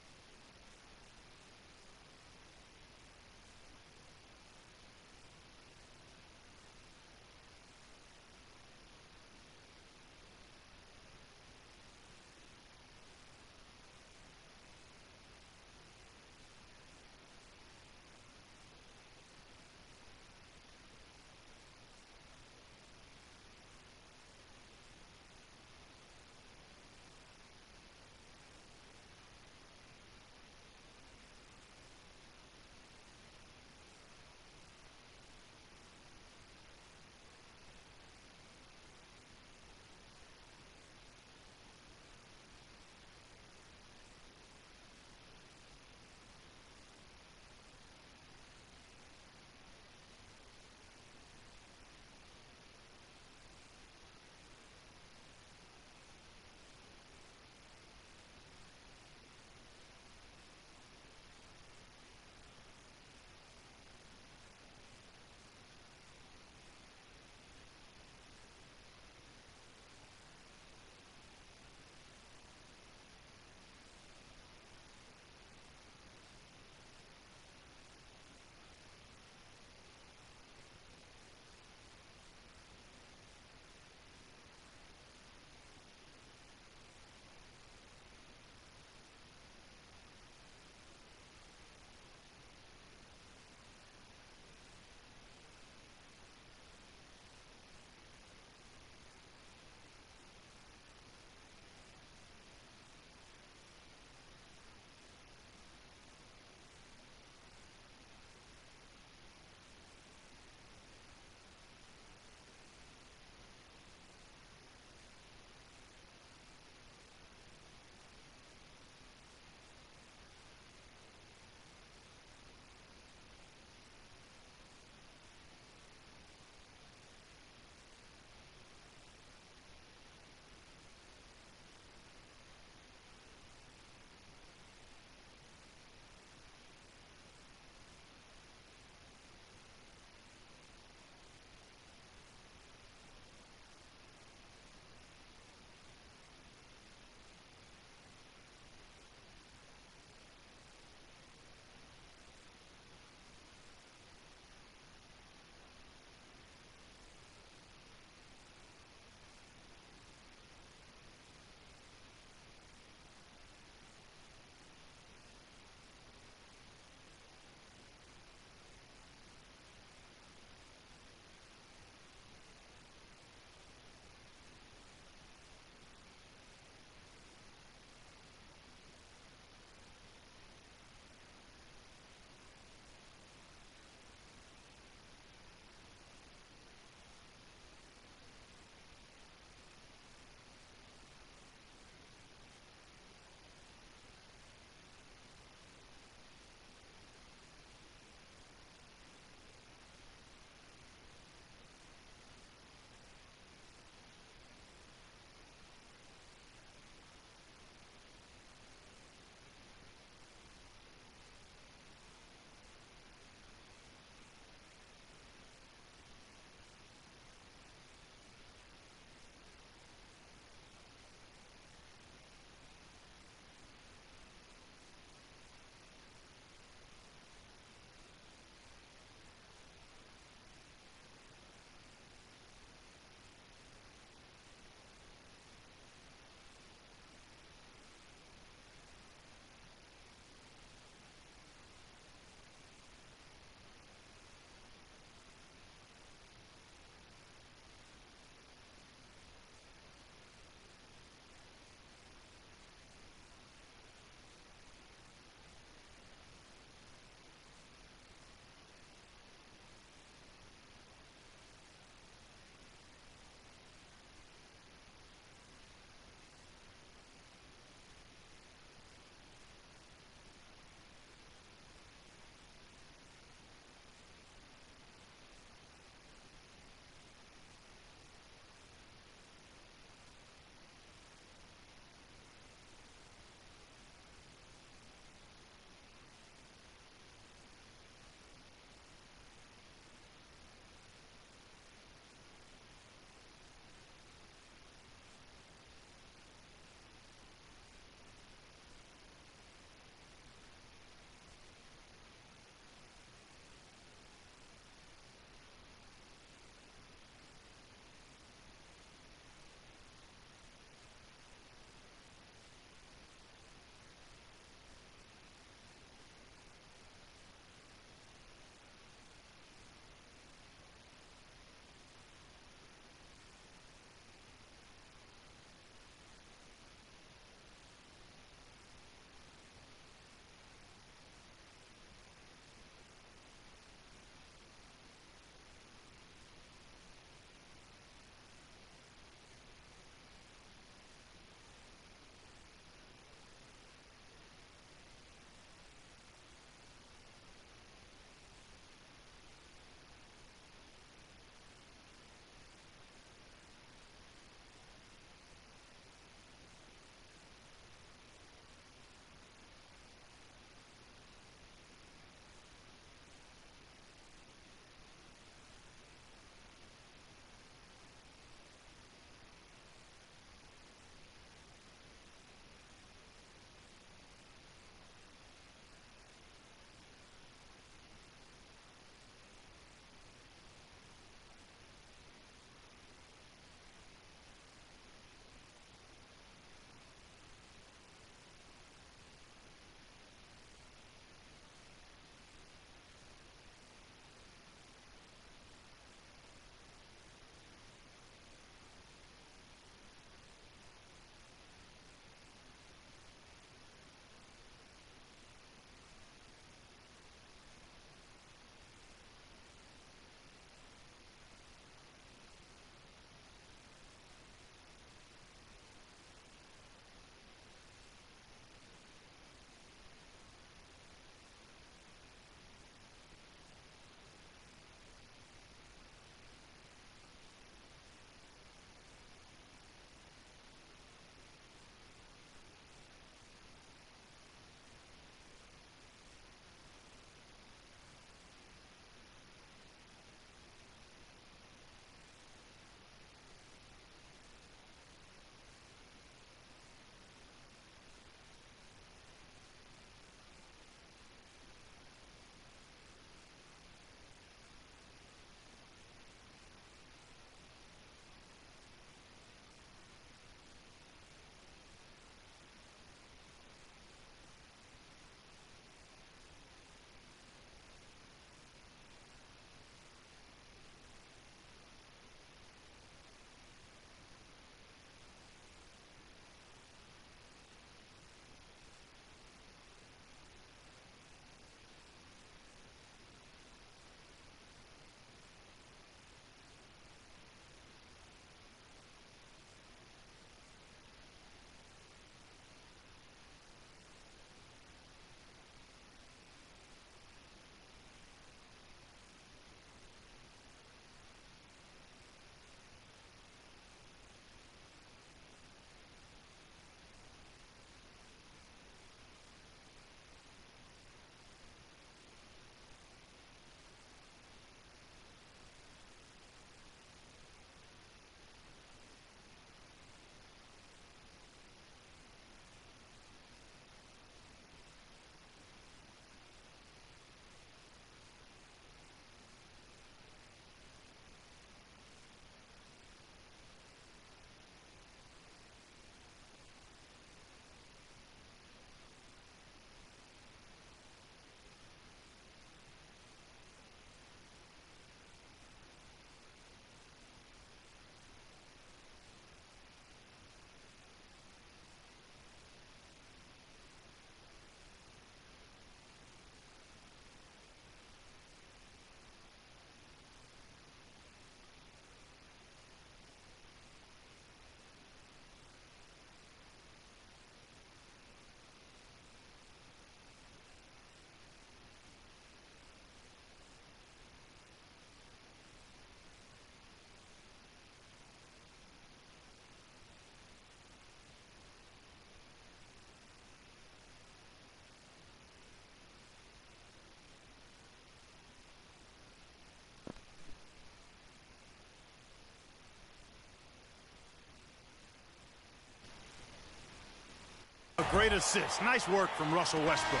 Great assist. Nice work from Russell Westbrook.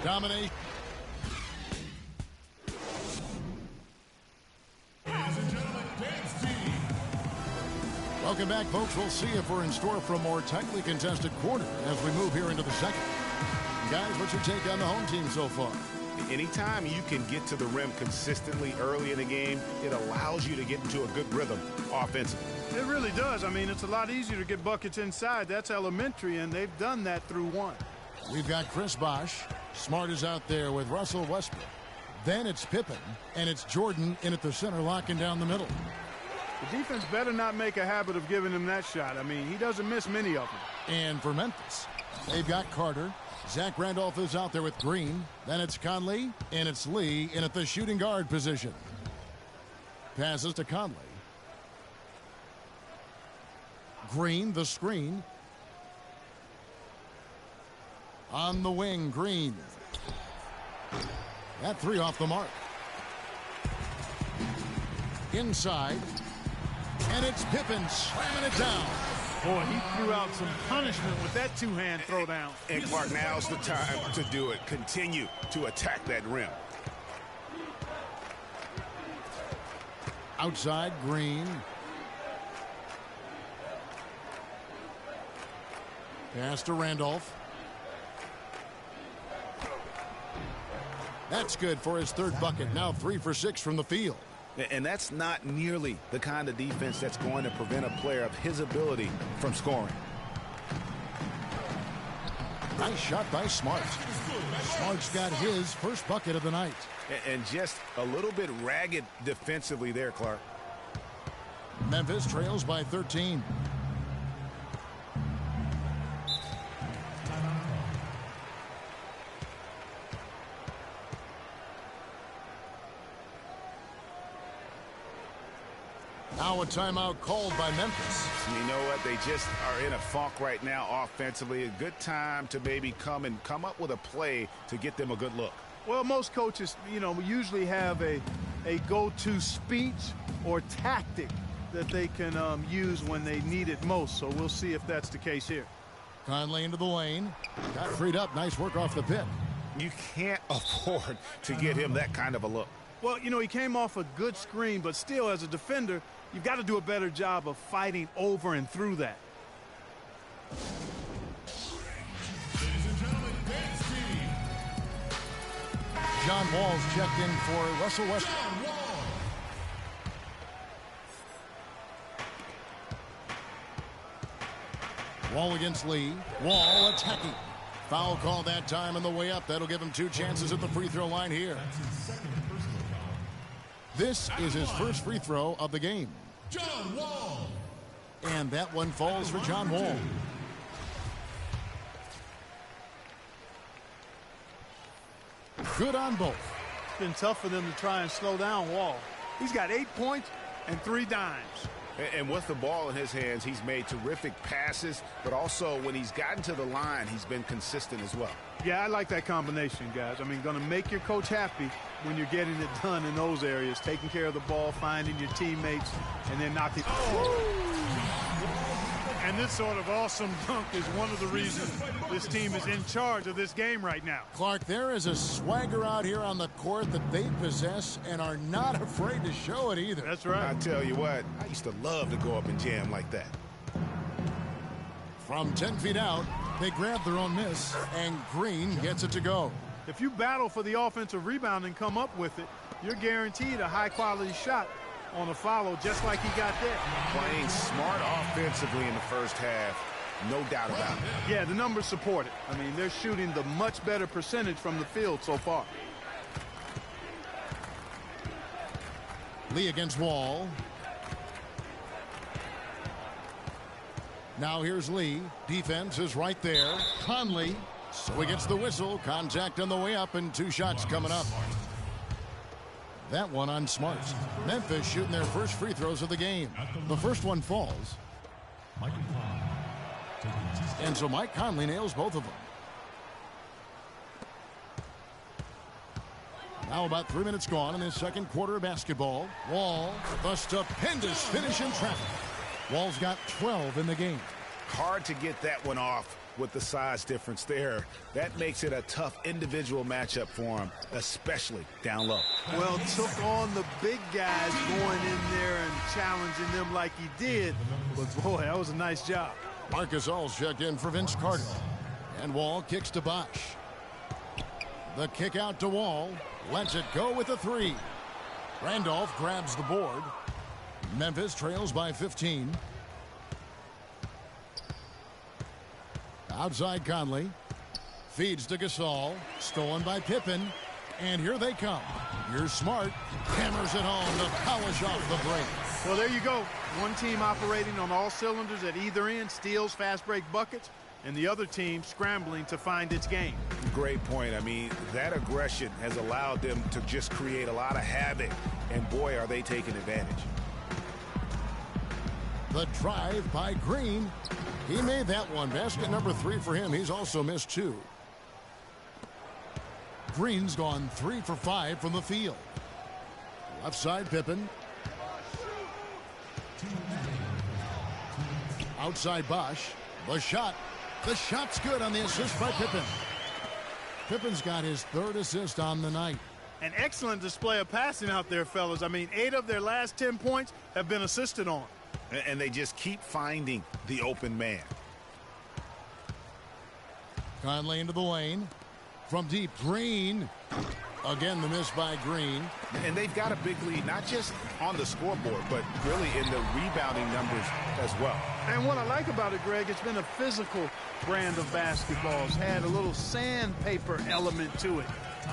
Domination. Ladies and gentlemen, dance team. Welcome back, folks. We'll see if we're in store for a more tightly contested quarter as we move here into the second. Guys, what's your take on the home team so far? Anytime you can get to the rim consistently early in the game, it allows you to get into a good rhythm offensively. It really does. I mean, it's a lot easier to get buckets inside. That's elementary, and they've done that through one. We've got Chris Bosh. Smart is out there with Russell Westbrook. Then it's Pippen, and it's Jordan in at the center, locking down the middle. The defense better not make a habit of giving him that shot. I mean, he doesn't miss many of them. And for Memphis, they've got Carter. Zach Randolph is out there with Green. Then it's Conley, and it's Lee in at the shooting guard position. Passes to Conley. Green, the screen. On the wing, Green. That three off the mark. Inside. And it's Pippen slamming it down. Boy, he threw out some punishment with that two-hand throwdown. And Clark, now's the time to do it. Continue to attack that rim. Outside, Green. Pass to Randolph. That's good for his third bucket. Now 3 for 6 from the field. And that's not nearly the kind of defense that's going to prevent a player of his ability from scoring. Nice shot by Smart. Smart's got his first bucket of the night. And just a little bit ragged defensively there, Clark. Memphis trails by 13. Now a timeout called by Memphis. You know what? They just are in a funk right now offensively. A good time to maybe come up with a play to get them a good look. Well, most coaches, usually have a go-to speech or tactic that they can use when they need it most. So we'll see if that's the case here. Conley into the lane. Got freed up. Nice work off the pick. You can't afford to get him that kind of a look. Well, he came off a good screen, but still, as a defender, you've got to do a better job of fighting over and through that. Ladies and gentlemen, dance team. John Wall's checked in for Russell Westbrook. John Wall. Wall against Lee. Wall attacking. Foul call that time on the way up. That'll give him 2 chances at the free throw line here. That's his second personal foul. This is his first free throw of the game. John Wall. And that one falls for John Wall. Good on both. It's been tough for them to try and slow down Wall. He's got 8 points and 3 dimes. And with the ball in his hands, he's made terrific passes, but also when he's gotten to the line, he's been consistent as well. Yeah, I like that combination, guys. I mean, going to make your coach happy when you're getting it done in those areas, taking care of the ball, finding your teammates, and then knocking. And this sort of awesome dunk is one of the reasons this team is in charge of this game right now. Clark, there is a swagger out here on the court that they possess and are not afraid to show it either. That's right. I tell you what, I used to love to go up and jam like that. From 10 feet out, they grab their own miss, and Green gets it to go. If you battle for the offensive rebound and come up with it, you're guaranteed a high-quality shot on a follow just like he got there. Playing smart offensively in the first half, no doubt about it. Yeah, the numbers support it. I mean, they're shooting the much better percentage from the field so far. Lee against Wall. Now here's Lee. Defense is right there. Conley. So he gets the whistle. Contact on the way up and 2 shots coming up. That one on Smart. Memphis shooting their first free throws of the game. The first one falls. And so Mike Conley nails both of them. Now about 3 minutes gone in this second quarter of basketball. Wall, the stupendous finish in traffic. Wall's got 12 in the game. Hard to get that one off with the size difference there. That makes it a tough individual matchup for him, especially down low. Well, took on the big guys going in there and challenging them like he did. But, boy, that was a nice job. Marcus All's checked in for Vince Carter. And Wall kicks to Bosch. The kick out to Wall. Lets it go with a three. Randolph grabs the board. Memphis trails by 15. Outside Conley. Feeds to Gasol. Stolen by Pippen. And here they come. Here's Smart. Hammers it home to polish off the break. Well, there you go. One team operating on all cylinders at either end, steals, fast break buckets, and the other team scrambling to find its game. Great point. I mean, that aggression has allowed them to just create a lot of havoc, and boy, are they taking advantage. The drive by Green. He made that one. Basket number 3 for him. He's also missed 2. Green's gone 3 for 5 from the field. Left side, Pippen. Outside Bosch. The shot. The shot's good on the assist by Pippen. Pippen's got his 3rd assist on the night. An excellent display of passing out there, fellas. I mean, 8 of their last 10 points have been assisted on. And they just keep finding the open man. Conley into the lane. From deep, Green. Again, the miss by Green. And they've got a big lead, not just on the scoreboard, but really in the rebounding numbers as well. And what I like about it, Greg, it's been a physical brand of basketball. It's had a little sandpaper element to it.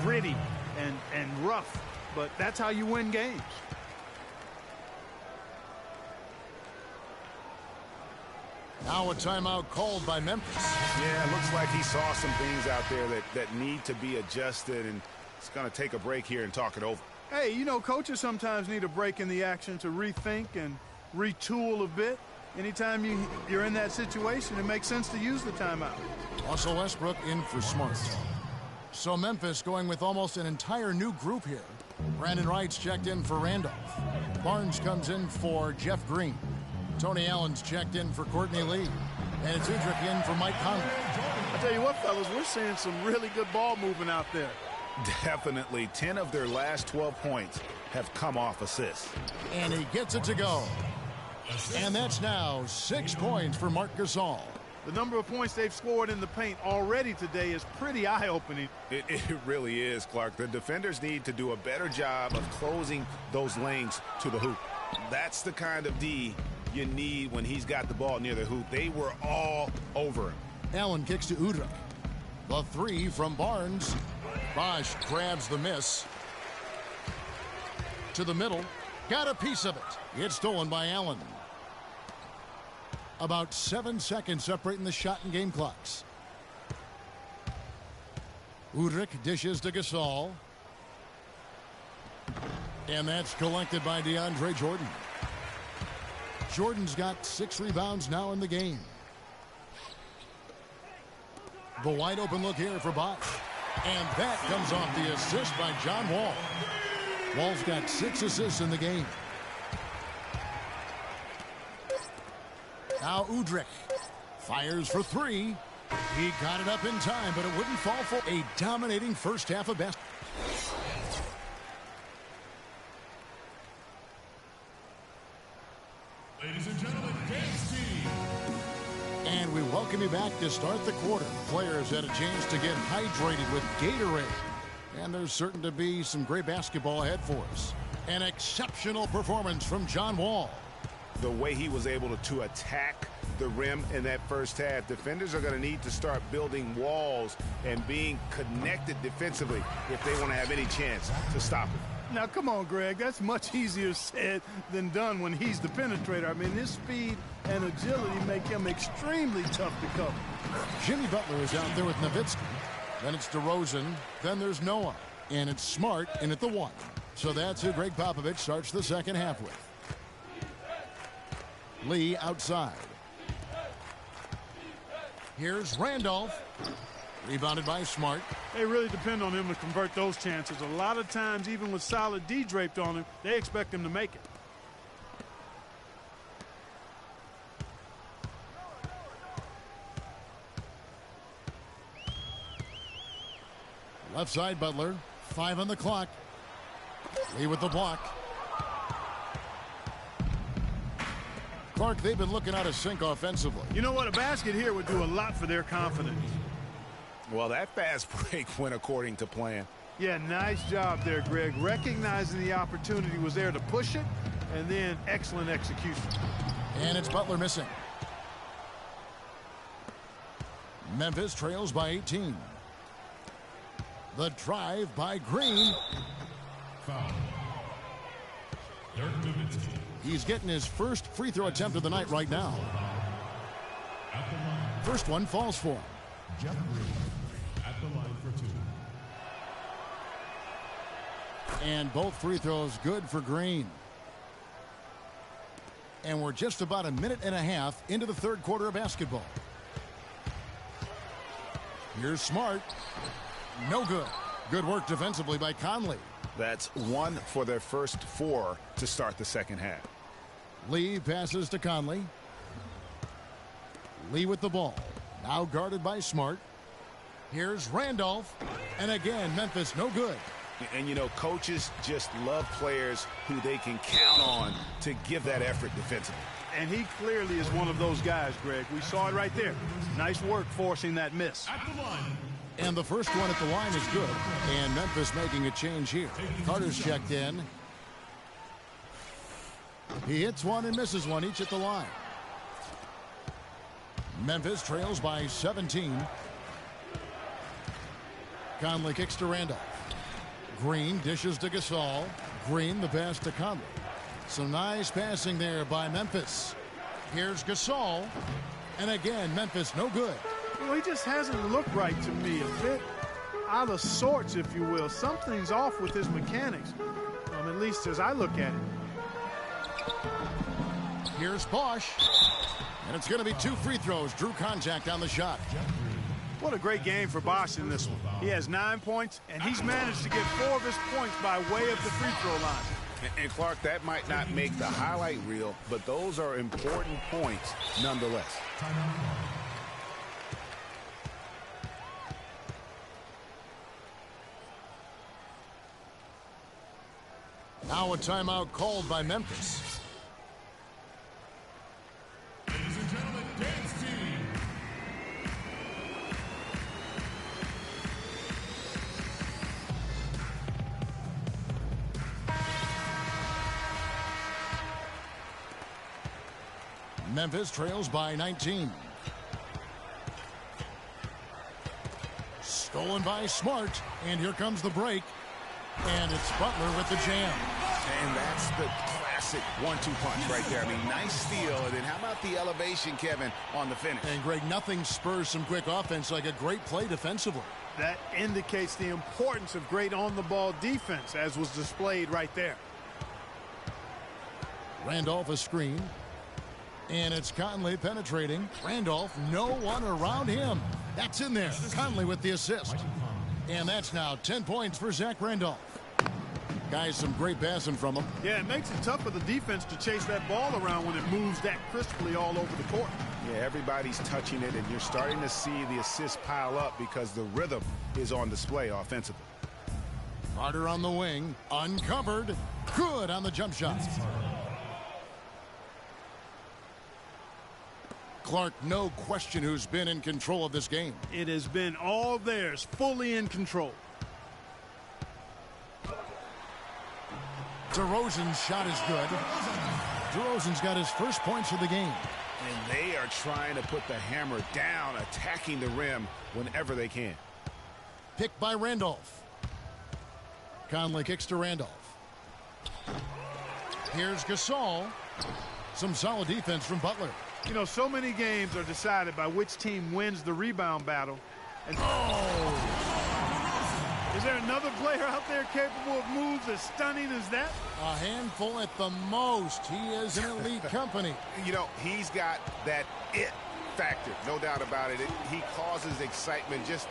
Gritty and rough, but that's how you win games. Now a timeout called by Memphis. Yeah, it looks like he saw some things out there that need to be adjusted, and it's going to take a break here and talk it over. Hey, you know, coaches sometimes need a break in the action to rethink and retool a bit. Anytime you're in that situation, it makes sense to use the timeout. Russell Westbrook in for Smart. So Memphis going with almost an entire new group here. Brandon Wright's checked in for Randolph. Barnes comes in for Jeff Green. Tony Allen's checked in for Courtney Lee. And it's Udrich in for Mike Conley. I tell you what, fellas, we're seeing some really good ball movement out there. Definitely. 10 of their last 12 points have come off assists. And he gets it to go. And that's now 6 points for Marc Gasol. The number of points they've scored in the paint already today is pretty eye-opening. It really is, Clark. The defenders need to do a better job of closing those lanes to the hoop. That's the kind of D you need when he's got the ball near the hoop. They were all over him. Allen kicks to Udrich. The 3 from Barnes. Bosch grabs the miss. To the middle. Got a piece of it. It's stolen by Allen. About 7 seconds separating the shot and game clocks. Udrich dishes to Gasol. And that's collected by DeAndre Jordan. Jordan's got 6 rebounds now in the game. The wide open look here for Bosch. And that comes off the assist by John Wall. Wall's got 6 assists in the game. Now Udrich fires for 3. He got it up in time, but it wouldn't fall for a dominating first half of basketball. Ladies and gentlemen, dance team. And we welcome you back to start the quarter. Players had a chance to get hydrated with Gatorade. And there's certain to be some great basketball ahead for us. An exceptional performance from John Wall. The way he was able to attack the rim in that first half, defenders are going to need to start building walls and being connected defensively if they want to have any chance to stop him. Now, come on, Greg. That's much easier said than done when he's the penetrator. I mean, his speed and agility make him extremely tough to cover. Jimmy Butler is out there with Nowitzki. Then it's DeRozan. Then there's Noah. And it's Smart in at the 1. So that's who Greg Popovich starts the second half with. Lee outside. Here's Randolph. Rebounded by Smart. They really depend on him to convert those chances. A lot of times, even with solid D draped on him, they expect him to make it. Left side, Butler. 5 on the clock. Lee with the block. Clark, they've been looking out of sync offensively. You know what? A basket here would do a lot for their confidence. Well, that fast break went according to plan. Yeah, nice job there, Greg. Recognizing the opportunity was there to push it, and then excellent execution. And it's Butler missing. Memphis trails by 18. The drive by Green. Foul. Dirk Nowitzki. He's getting his first free throw attempt of the night right now. At the line. First one falls for him. Jeff Green. At the line for 2. And both free throws good for Green. And we're just about a minute and a half into the third quarter of basketball. Here's Smart. No good. Good work defensively by Conley. That's 1 for their first 4 to start the second half. Lee passes to Conley. Lee with the ball. Now guarded by Smart. Here's Randolph. And again, Memphis no good. And, you know, coaches just love players who they can count on to give that effort defensively. And he clearly is one of those guys, Greg. We saw it right there. Nice work forcing that miss. At the line. And the first one at the line is good. And Memphis making a change here. Carter's checked in. He hits one and misses one, each at the line. Memphis trails by 17. Conley kicks to Randolph. Green dishes to Gasol. Green the pass to Conley. Some nice passing there by Memphis. Here's Gasol. And again, Memphis no good. You know, he just hasn't looked right to me. A bit out of sorts, if you will. Something's off with his mechanics, at least as I look at it. Here's Bosch. And it's going to be 2 free throws. Drew contact on the shot. What a great game for Bosch in this one. He has 9 points, and he's managed to get 4 of his points by way of the free throw line. And Clark, that might not make the highlight reel, but those are important points nonetheless. Now a timeout called by Memphis. Ladies and gentlemen, dance team. Memphis trails by 19. Stolen by Smart. And here comes the break. And it's Butler with the jam. And that's the classic 1-2 punch right there. I mean, nice steal. And then how about the elevation, Kevin, on the finish? And Greg, nothing spurs some quick offense like a great play defensively. That indicates the importance of great on-the-ball defense, as was displayed right there. Randolph a screen. And it's Conley penetrating. Randolph, no one around him. That's in there. Conley with the assist. And that's now 10 points for Zach Randolph. Guys, some great passing from him. Yeah, it makes it tough for the defense to chase that ball around when it moves that crisply all over the court. Yeah, everybody's touching it, and you're starting to see the assists pile up because the rhythm is on display offensively. Carter on the wing, uncovered. Good on the jump shot. Clark, no question who's been in control of this game. It has been all theirs, fully in control. DeRozan's shot is good. DeRozan's got his first points of the game. And they are trying to put the hammer down, attacking the rim whenever they can. Picked by Randolph. Conley kicks to Randolph. Here's Gasol. Some solid defense from Butler. You know, so many games are decided by which team wins the rebound battle. And is there another player out there capable of moves as stunning as that? A handful at the most. He is an elite company. You know, he's got that it factor, no doubt about it. He causes excitement just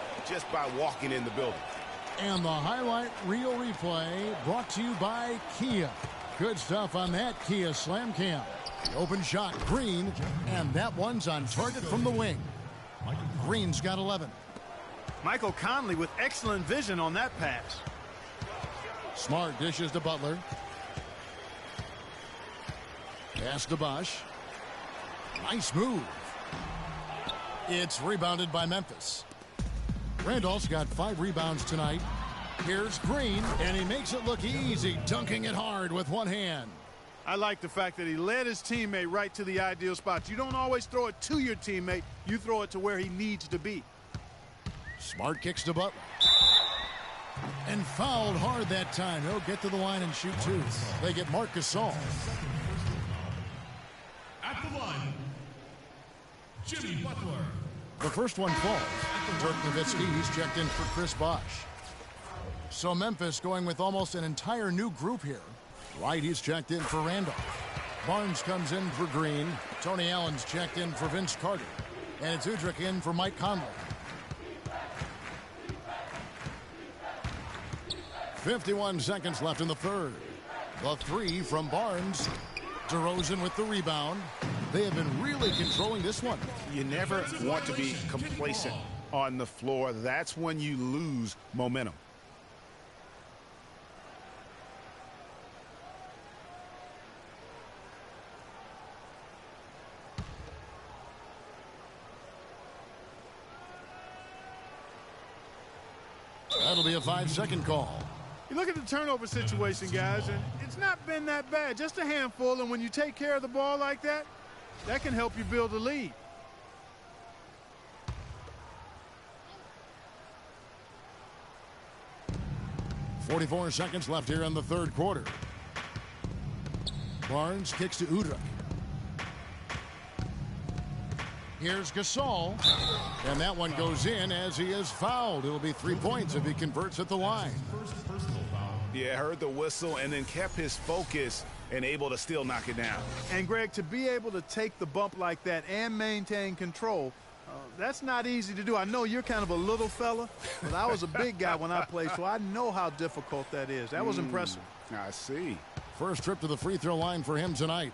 by walking in the building. And the highlight reel replay brought to you by Kia. Good stuff on that Kia Slam Cam. The open shot, Green, and that one's on target from the wing. Green's got 11. Michael Conley with excellent vision on that pass. Smart dishes to Butler. Pass to Bosch. Nice move. It's rebounded by Memphis. Randolph's got 5 rebounds tonight. Here's Green, and he makes it look easy, dunking it hard with one hand. I like the fact that he led his teammate right to the ideal spot. You don't always throw it to your teammate. You throw it to where he needs to be. Smart kicks to Butler. And fouled hard that time. He'll get to the line and shoot 2. They get Marc Gasol. At the line, Jimmy Butler. The first one falls. Dirk Nowitzki, he's checked in for Chris Bosh. So Memphis going with almost an entire new group here. White, he's checked in for Randolph. Barnes comes in for Green. Tony Allen's checked in for Vince Carter. And it's Udrich in for Mike Conley. 51 seconds left in the third. The 3 from Barnes. DeRozan with the rebound. They have been really controlling this one. You never want to be complacent on the floor. That's when you lose momentum. That'll be a 5-second call. You look at the turnover situation, guys, and it's not been that bad. Just a handful, and when you take care of the ball like that, that can help you build a lead. .44 seconds left here in the third quarter. Barnes kicks to Udrich. Here's Gasol, and that one goes in as he is fouled. It'll be 3 points if he converts at the line. First personal foul. Yeah, heard the whistle and then kept his focus and able to still knock it down. And, Greg, to be able to take the bump like that and maintain control, that's not easy to do. I know you're kind of a little fella, but I was a big guy when I played, so I know how difficult that is. That was impressive. I see. First trip to the free throw line for him tonight.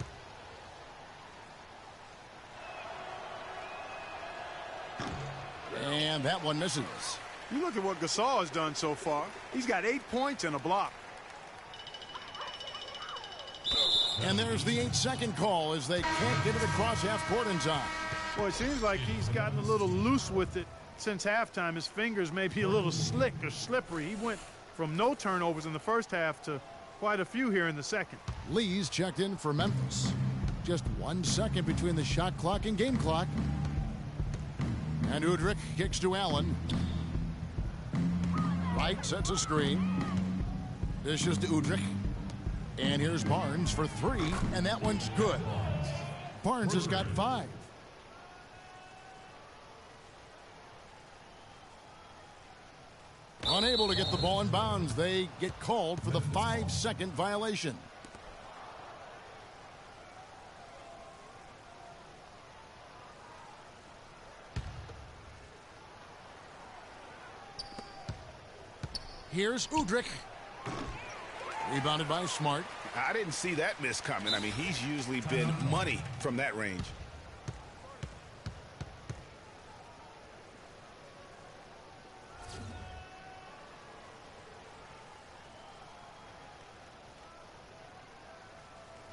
And that one misses. You look at what Gasol has done so far. He's got 8 points and a block. And there's the 8-second call as they can't get it across half court in time. Well, it seems like he's gotten a little loose with it since halftime. His fingers may be a little slick or slippery. He went from no turnovers in the first half to quite a few here in the second. Lee's checked in for Memphis. Just 1 second between the shot clock and game clock. And Udrich kicks to Allen. Wright sets a screen. Dishes to Udrich. And here's Barnes for 3, and that one's good. Barnes has got 5. Unable to get the ball in bounds, they get called for the 5-second violation. Here's Udrich. Rebounded by Smart. I didn't see that miss coming. I mean, he's usually been money from that range.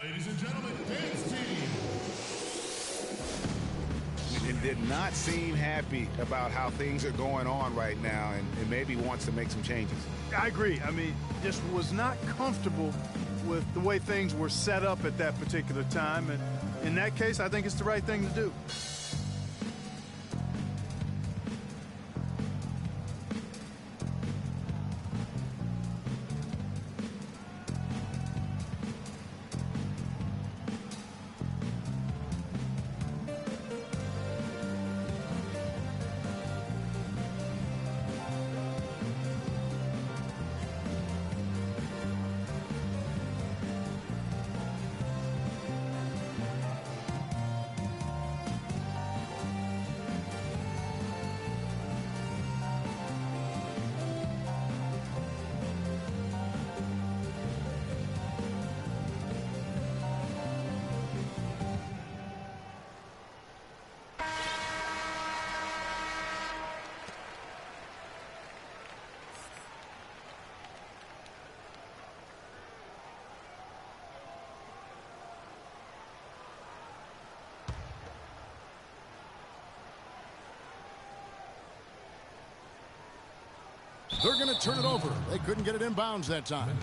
Ladies and gentlemen, dance team. And did not seem happy about how things are going on right now and maybe wants to make some changes. I agree. I mean, just was not comfortable with the way things were set up at that particular time. And in that case, I think it's the right thing to do. They're going to turn it over. They couldn't get it inbounds that time.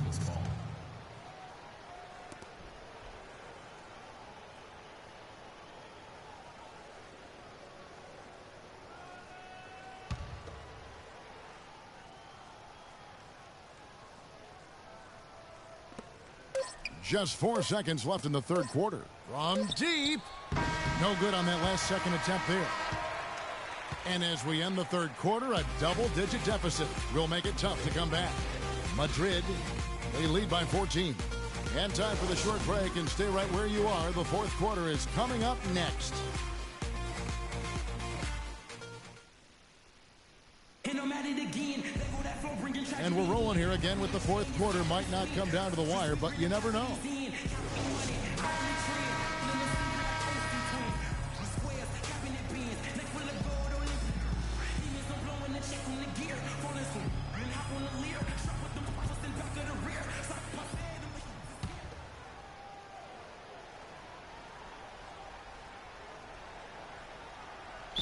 Just 4 seconds left in the third quarter. From deep. No good on that last second attempt there. And as we end the third quarter, a double-digit deficit will make it tough to come back. Madrid, they lead by 14. And time for the short break, and stay right where you are. The fourth quarter is coming up next. And we're rolling here again with the fourth quarter. Might not come down to the wire, but you never know.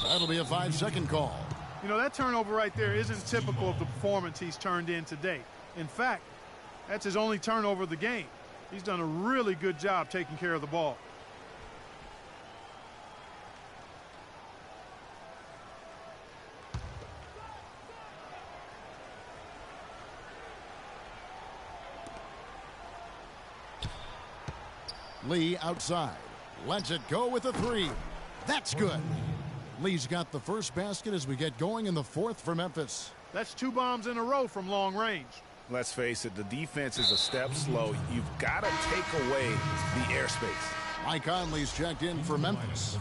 That'll be a 5-second call. You know, that turnover right there isn't typical of the performance he's turned in today. In fact, that's his only turnover of the game. He's done a really good job taking care of the ball. Lee outside. Lets it go with a three. That's good. Lee's got the first basket as we get going in the fourth for Memphis. That's 2 bombs in a row from long range. Let's face it, the defense is a step slow. You've got to take away the airspace. Mike Conley's checked in for Memphis.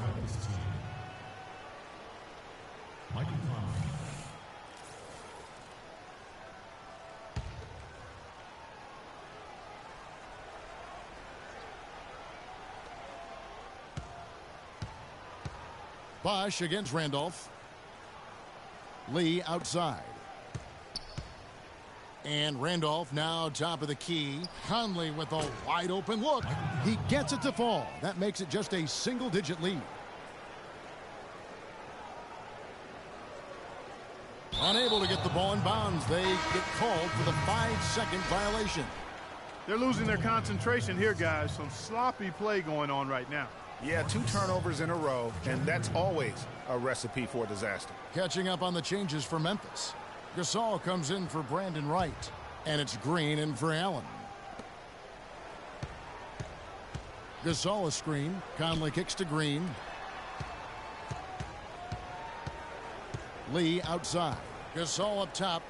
Michael Conley. Bosch against Randolph. Lee outside. And Randolph now top of the key. Conley with a wide open look. He gets it to fall. That makes it just a single-digit lead. Unable to get the ball in bounds. They get called for the 5-second violation. They're losing their concentration here, guys. Some sloppy play going on right now. Yeah, 2 turnovers in a row, and that's always a recipe for disaster. Catching up on the changes for Memphis. Gasol comes in for Brandon Wright, and it's Green in for Allen. Gasol a screen. Conley kicks to Green. Lee outside. Gasol up top.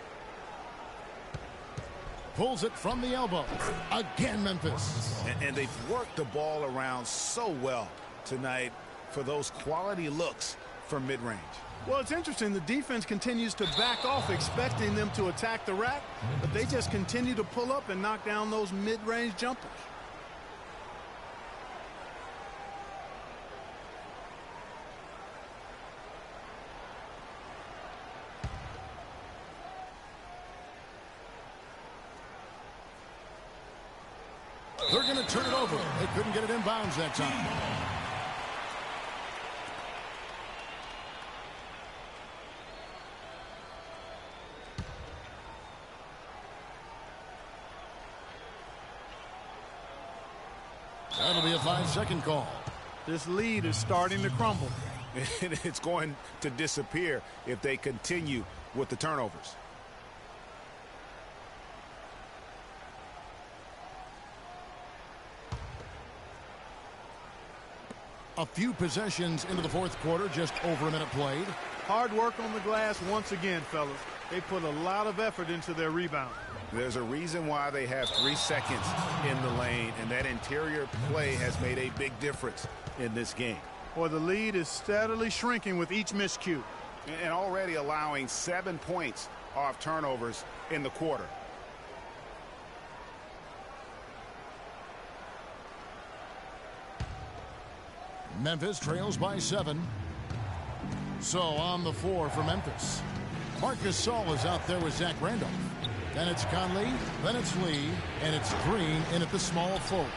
Pulls it from the elbow. Again, Memphis. And they've worked the ball around so well tonight for those quality looks from mid-range. Well, it's interesting. The defense continues to back off, expecting them to attack the rack, but they just continue to pull up and knock down those mid-range jumpers. They're going to turn it over. They couldn't get it inbounds that time. That'll be a 5-second call. This lead is starting to crumble. And it's going to disappear if they continue with the turnovers. A few possessions into the fourth quarter, just over a minute played. Hard work on the glass once again, fellas. They put a lot of effort into their rebound. There's a reason why they have 3 seconds in the lane, and that interior play has made a big difference in this game. Well, the lead is steadily shrinking with each miscue. And already allowing 7 points off turnovers in the quarter. Memphis trails by 7. So on the floor for Memphis. Marcus Gasol is out there with Zach Randolph. Then it's Conley, then it's Lee, and it's Green in at the small forward.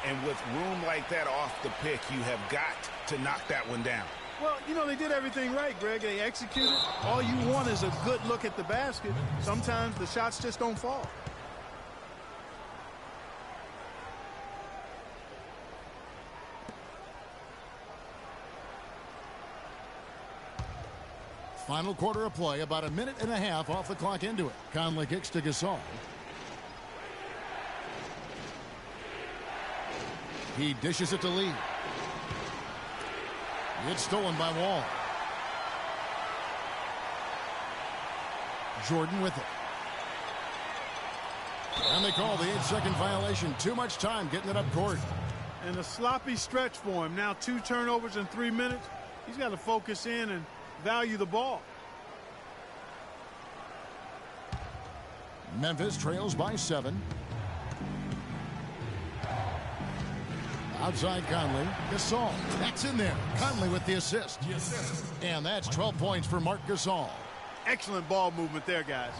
And with room like that off the pick, you have got to knock that one down. Well, you know, they did everything right, Greg. They executed. All you want is a good look at the basket. Sometimes the shots just don't fall. Final quarter of play, about a minute and a half off the clock into it. Conley kicks to Gasol. He dishes it to Lee. It's stolen by Wall. Jordan with it. And they call the 8-second violation. Too much time getting it up court. And a sloppy stretch for him. Now 2 turnovers in 3 minutes. He's got to focus in and value the ball. Memphis trails by 7. Outside Conley. Gasol. That's in there. Conley with the assist. And that's 12 points for Marc Gasol. Excellent ball movement there, guys.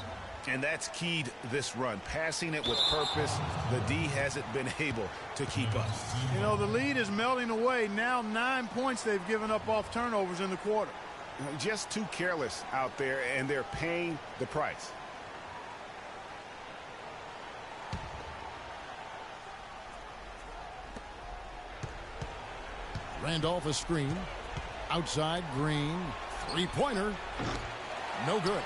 And that's keyed this run. Passing it with purpose. The D hasn't been able to keep up. You know, the lead is melting away. Now 9 points they've given up off turnovers in the quarter. Just too careless out there, and they're paying the price. Randolph a screen. Outside Green. 3-pointer. No good.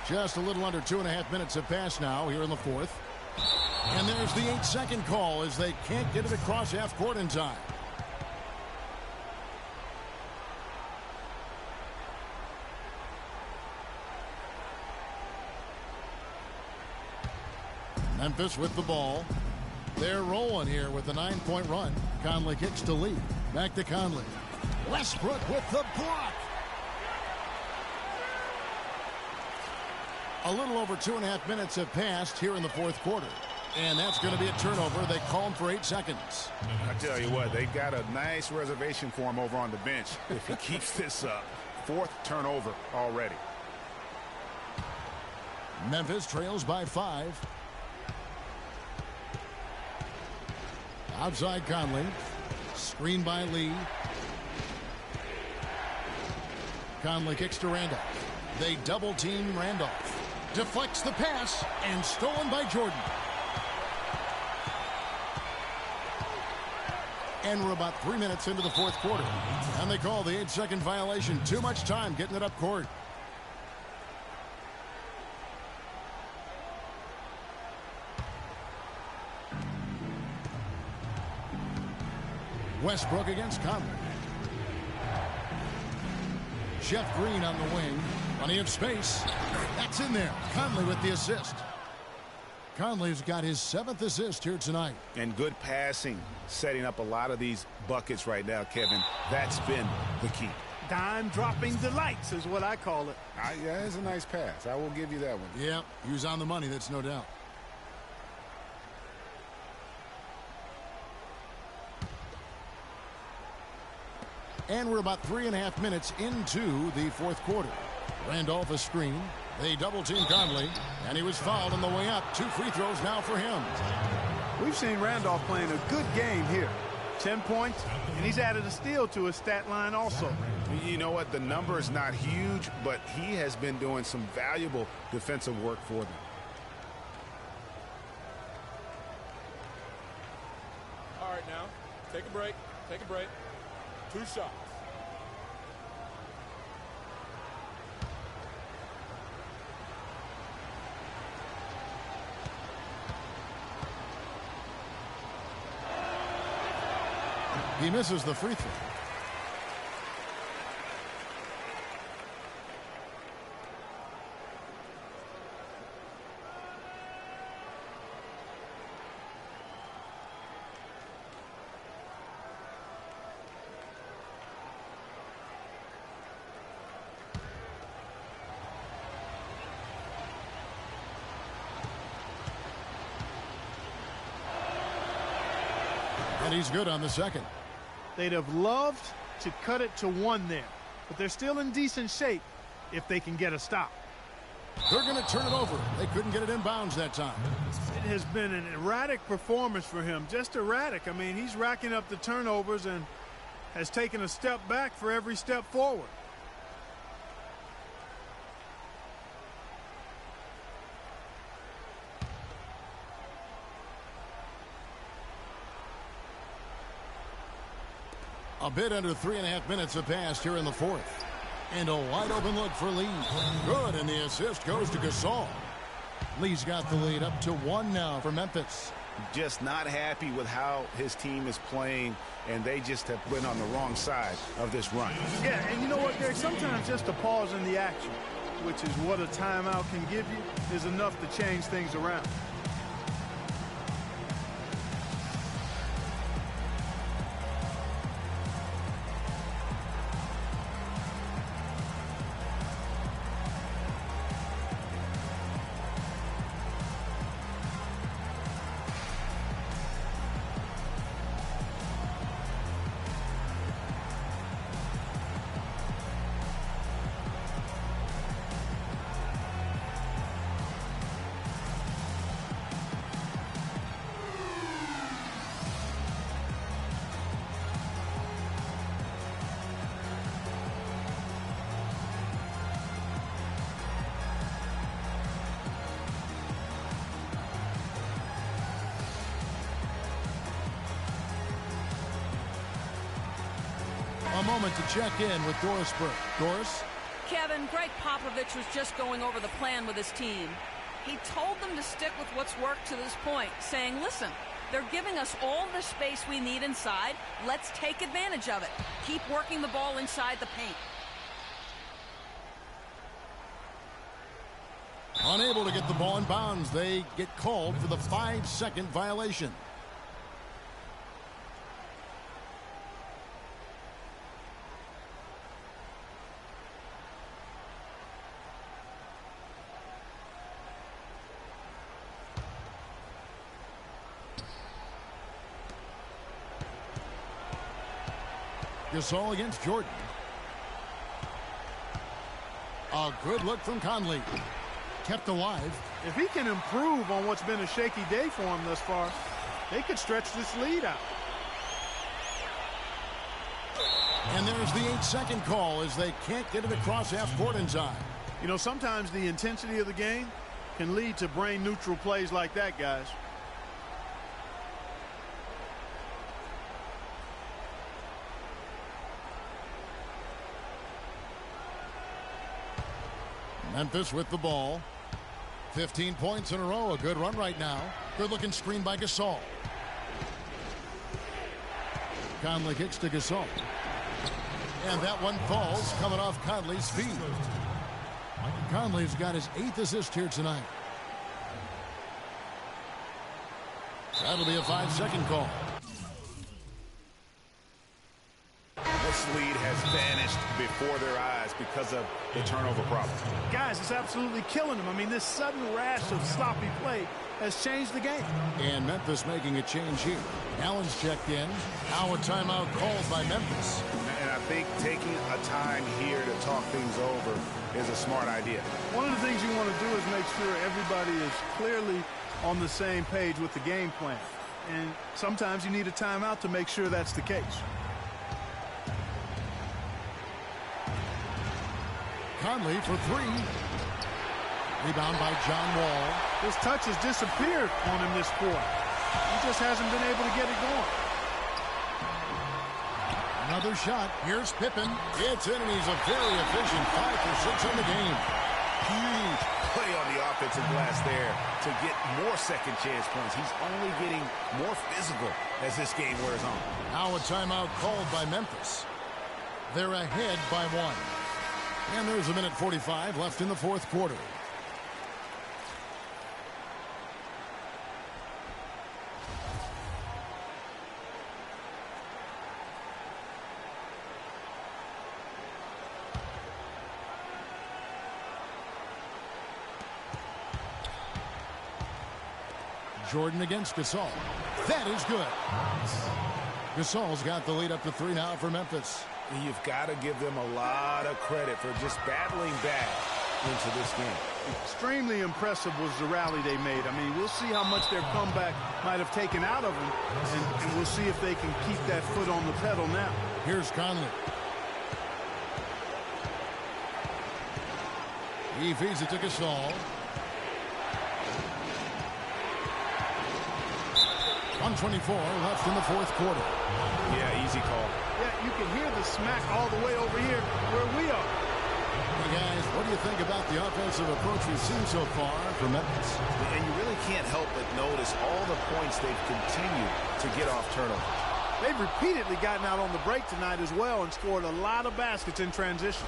Just a little under 2.5 minutes have passed now here in the fourth. And there's the 8-second call as they can't get it across half court in time. Memphis with the ball. They're rolling here with a 9-point run. Conley kicks to Lee. Back to Conley. Westbrook with the block. A little over 2.5 minutes have passed here in the fourth quarter. And that's going to be a turnover. They call him for 8 seconds. I tell you what, they've got a nice reservation for him over on the bench if he keeps this up. 4th turnover already. Memphis trails by 5. Outside Conley. Screen by Lee. Conley kicks to Randolph. They double team Randolph. Deflects the pass and stolen by Jordan. And we're about 3 minutes into the fourth quarter. And they call the 8-second violation. Too much time getting it up court. Westbrook against Conley. Jeff Green on the wing. Plenty of space. That's in there. Conley with the assist. Conley's got his 7th assist here tonight. And good passing, setting up a lot of these buckets right now, Kevin. That's been the key. Dime dropping delights is what I call it. Yeah, it's a nice pass. I will give you that one. Yeah, he was on the money, that's no doubt. And we're about 3.5 minutes into the fourth quarter. Randolph a screen. They double team Conley, and he was fouled on the way up. 2 free throws now for him. We've seen Randolph playing a good game here. 10 points, and he's added a steal to his stat line also. You know what? The number is not huge, but he has been doing some valuable defensive work for them. All right, now, take a break. Take a break. 2 shots. He misses the free throw. And he's good on the second. They'd have loved to cut it to 1 there, but they're still in decent shape if they can get a stop. They're going to turn it over. They couldn't get it in bounds that time. It has been an erratic performance for him, just erratic. I mean, he's racking up the turnovers and has taken a step back for every step forward. A bit under 3.5 minutes have passed here in the fourth. And a wide open look for Lee. Good, and the assist goes to Gasol. Lee's got the lead up to 1 now for Memphis. Just not happy with how his team is playing, and they just have been on the wrong side of this run. Yeah, and you know what, Greg? Sometimes just a pause in the action, which is what a timeout can give you, is enough to change things around. A moment to check in with Doris Burke. Doris? Kevin, Greg Popovich was just going over the plan with his team. He told them to stick with what's worked to this point, saying, listen, they're giving us all the space we need inside. Let's take advantage of it. Keep working the ball inside the paint. Unable to get the ball in bounds. They get called for the 5-second violation. Gasol against Jordan. A good look from Conley. Kept alive. If he can improve on what's been a shaky day for him thus far, they could stretch this lead out. And there's the 8-second call as they can't get it across half court in time. You know, sometimes the intensity of the game can lead to brain-neutral plays like that, guys. Memphis with the ball. 15 points in a row. A good run right now. Good looking screen by Gasol. Conley kicks to Gasol. And that one falls coming off Conley's feet. Conley's got his 8th assist here tonight. That'll be a 5-second call. This lead has vanished before their eyes because of the turnover problem. Guys, it's absolutely killing them. I mean, this sudden rash of sloppy play has changed the game. And Memphis making a change here. Allen's checked in. Now a timeout called by Memphis. And I think taking a time here to talk things over is a smart idea. One of the things you want to do is make sure everybody is clearly on the same page with the game plan. And sometimes you need a timeout to make sure that's the case. Conley for 3. Rebound by John Wall. His touch has disappeared on him this quarter. He just hasn't been able to get it going. Another shot. Here's Pippen. It's in, and he's a very efficient 5 for 6 in the game. Huge play on the offensive glass there to get more second chance points. He's only getting more physical as this game wears on. Now a timeout called by Memphis. They're ahead by 1. And there's a minute 45 left in the fourth quarter. Jordan against Gasol. That is good. Gasol's got the lead up to 3 now for Memphis. And you've got to give them a lot of credit for just battling back into this game. Extremely impressive was the rally they made. I mean, we'll see how much their comeback might have taken out of them, and we'll see if they can keep that foot on the pedal now. Here's Conley. He feeds it to Gasol. 1:24 left in the fourth quarter. Yeah, easy call. Yeah, you can hear the smack all the way over here where we are. Hey guys, what do you think about the offensive approach we've seen so far from Memphis? And you really can't help but notice all the points they've continued to get off turnovers. They've repeatedly gotten out on the break tonight as well and scored a lot of baskets in transition.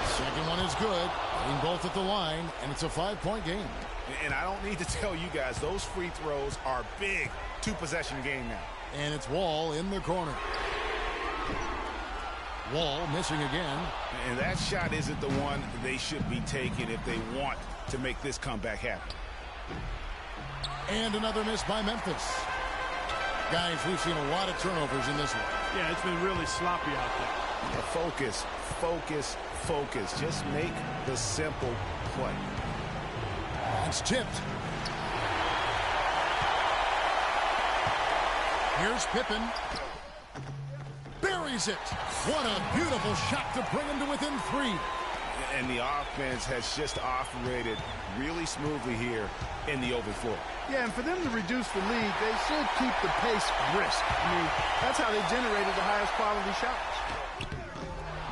Second one is good. Hitting both at the line, and it's a 5-point game. And I don't need to tell you guys, those free throws are big. Two-possession game now. And it's Wall in the corner. Wall missing again. And that shot isn't the one they should be taking if they want to make this comeback happen. And another miss by Memphis. Guys, we've seen a lot of turnovers in this one. Yeah, it's been really sloppy out there. Focus, focus, focus. Just make the simple play. It's tipped. Here's Pippen. Buries it. What a beautiful shot to bring him to within 3. And the offense has just operated really smoothly here in the open floor. Yeah, and for them to reduce the lead, they should keep the pace brisk. I mean, that's how they generated the highest quality shots.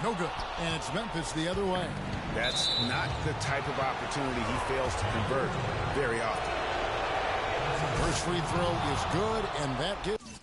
No good. And it's Memphis the other way. That's not the type of opportunity he fails to convert very often. First free throw is good, and that gives...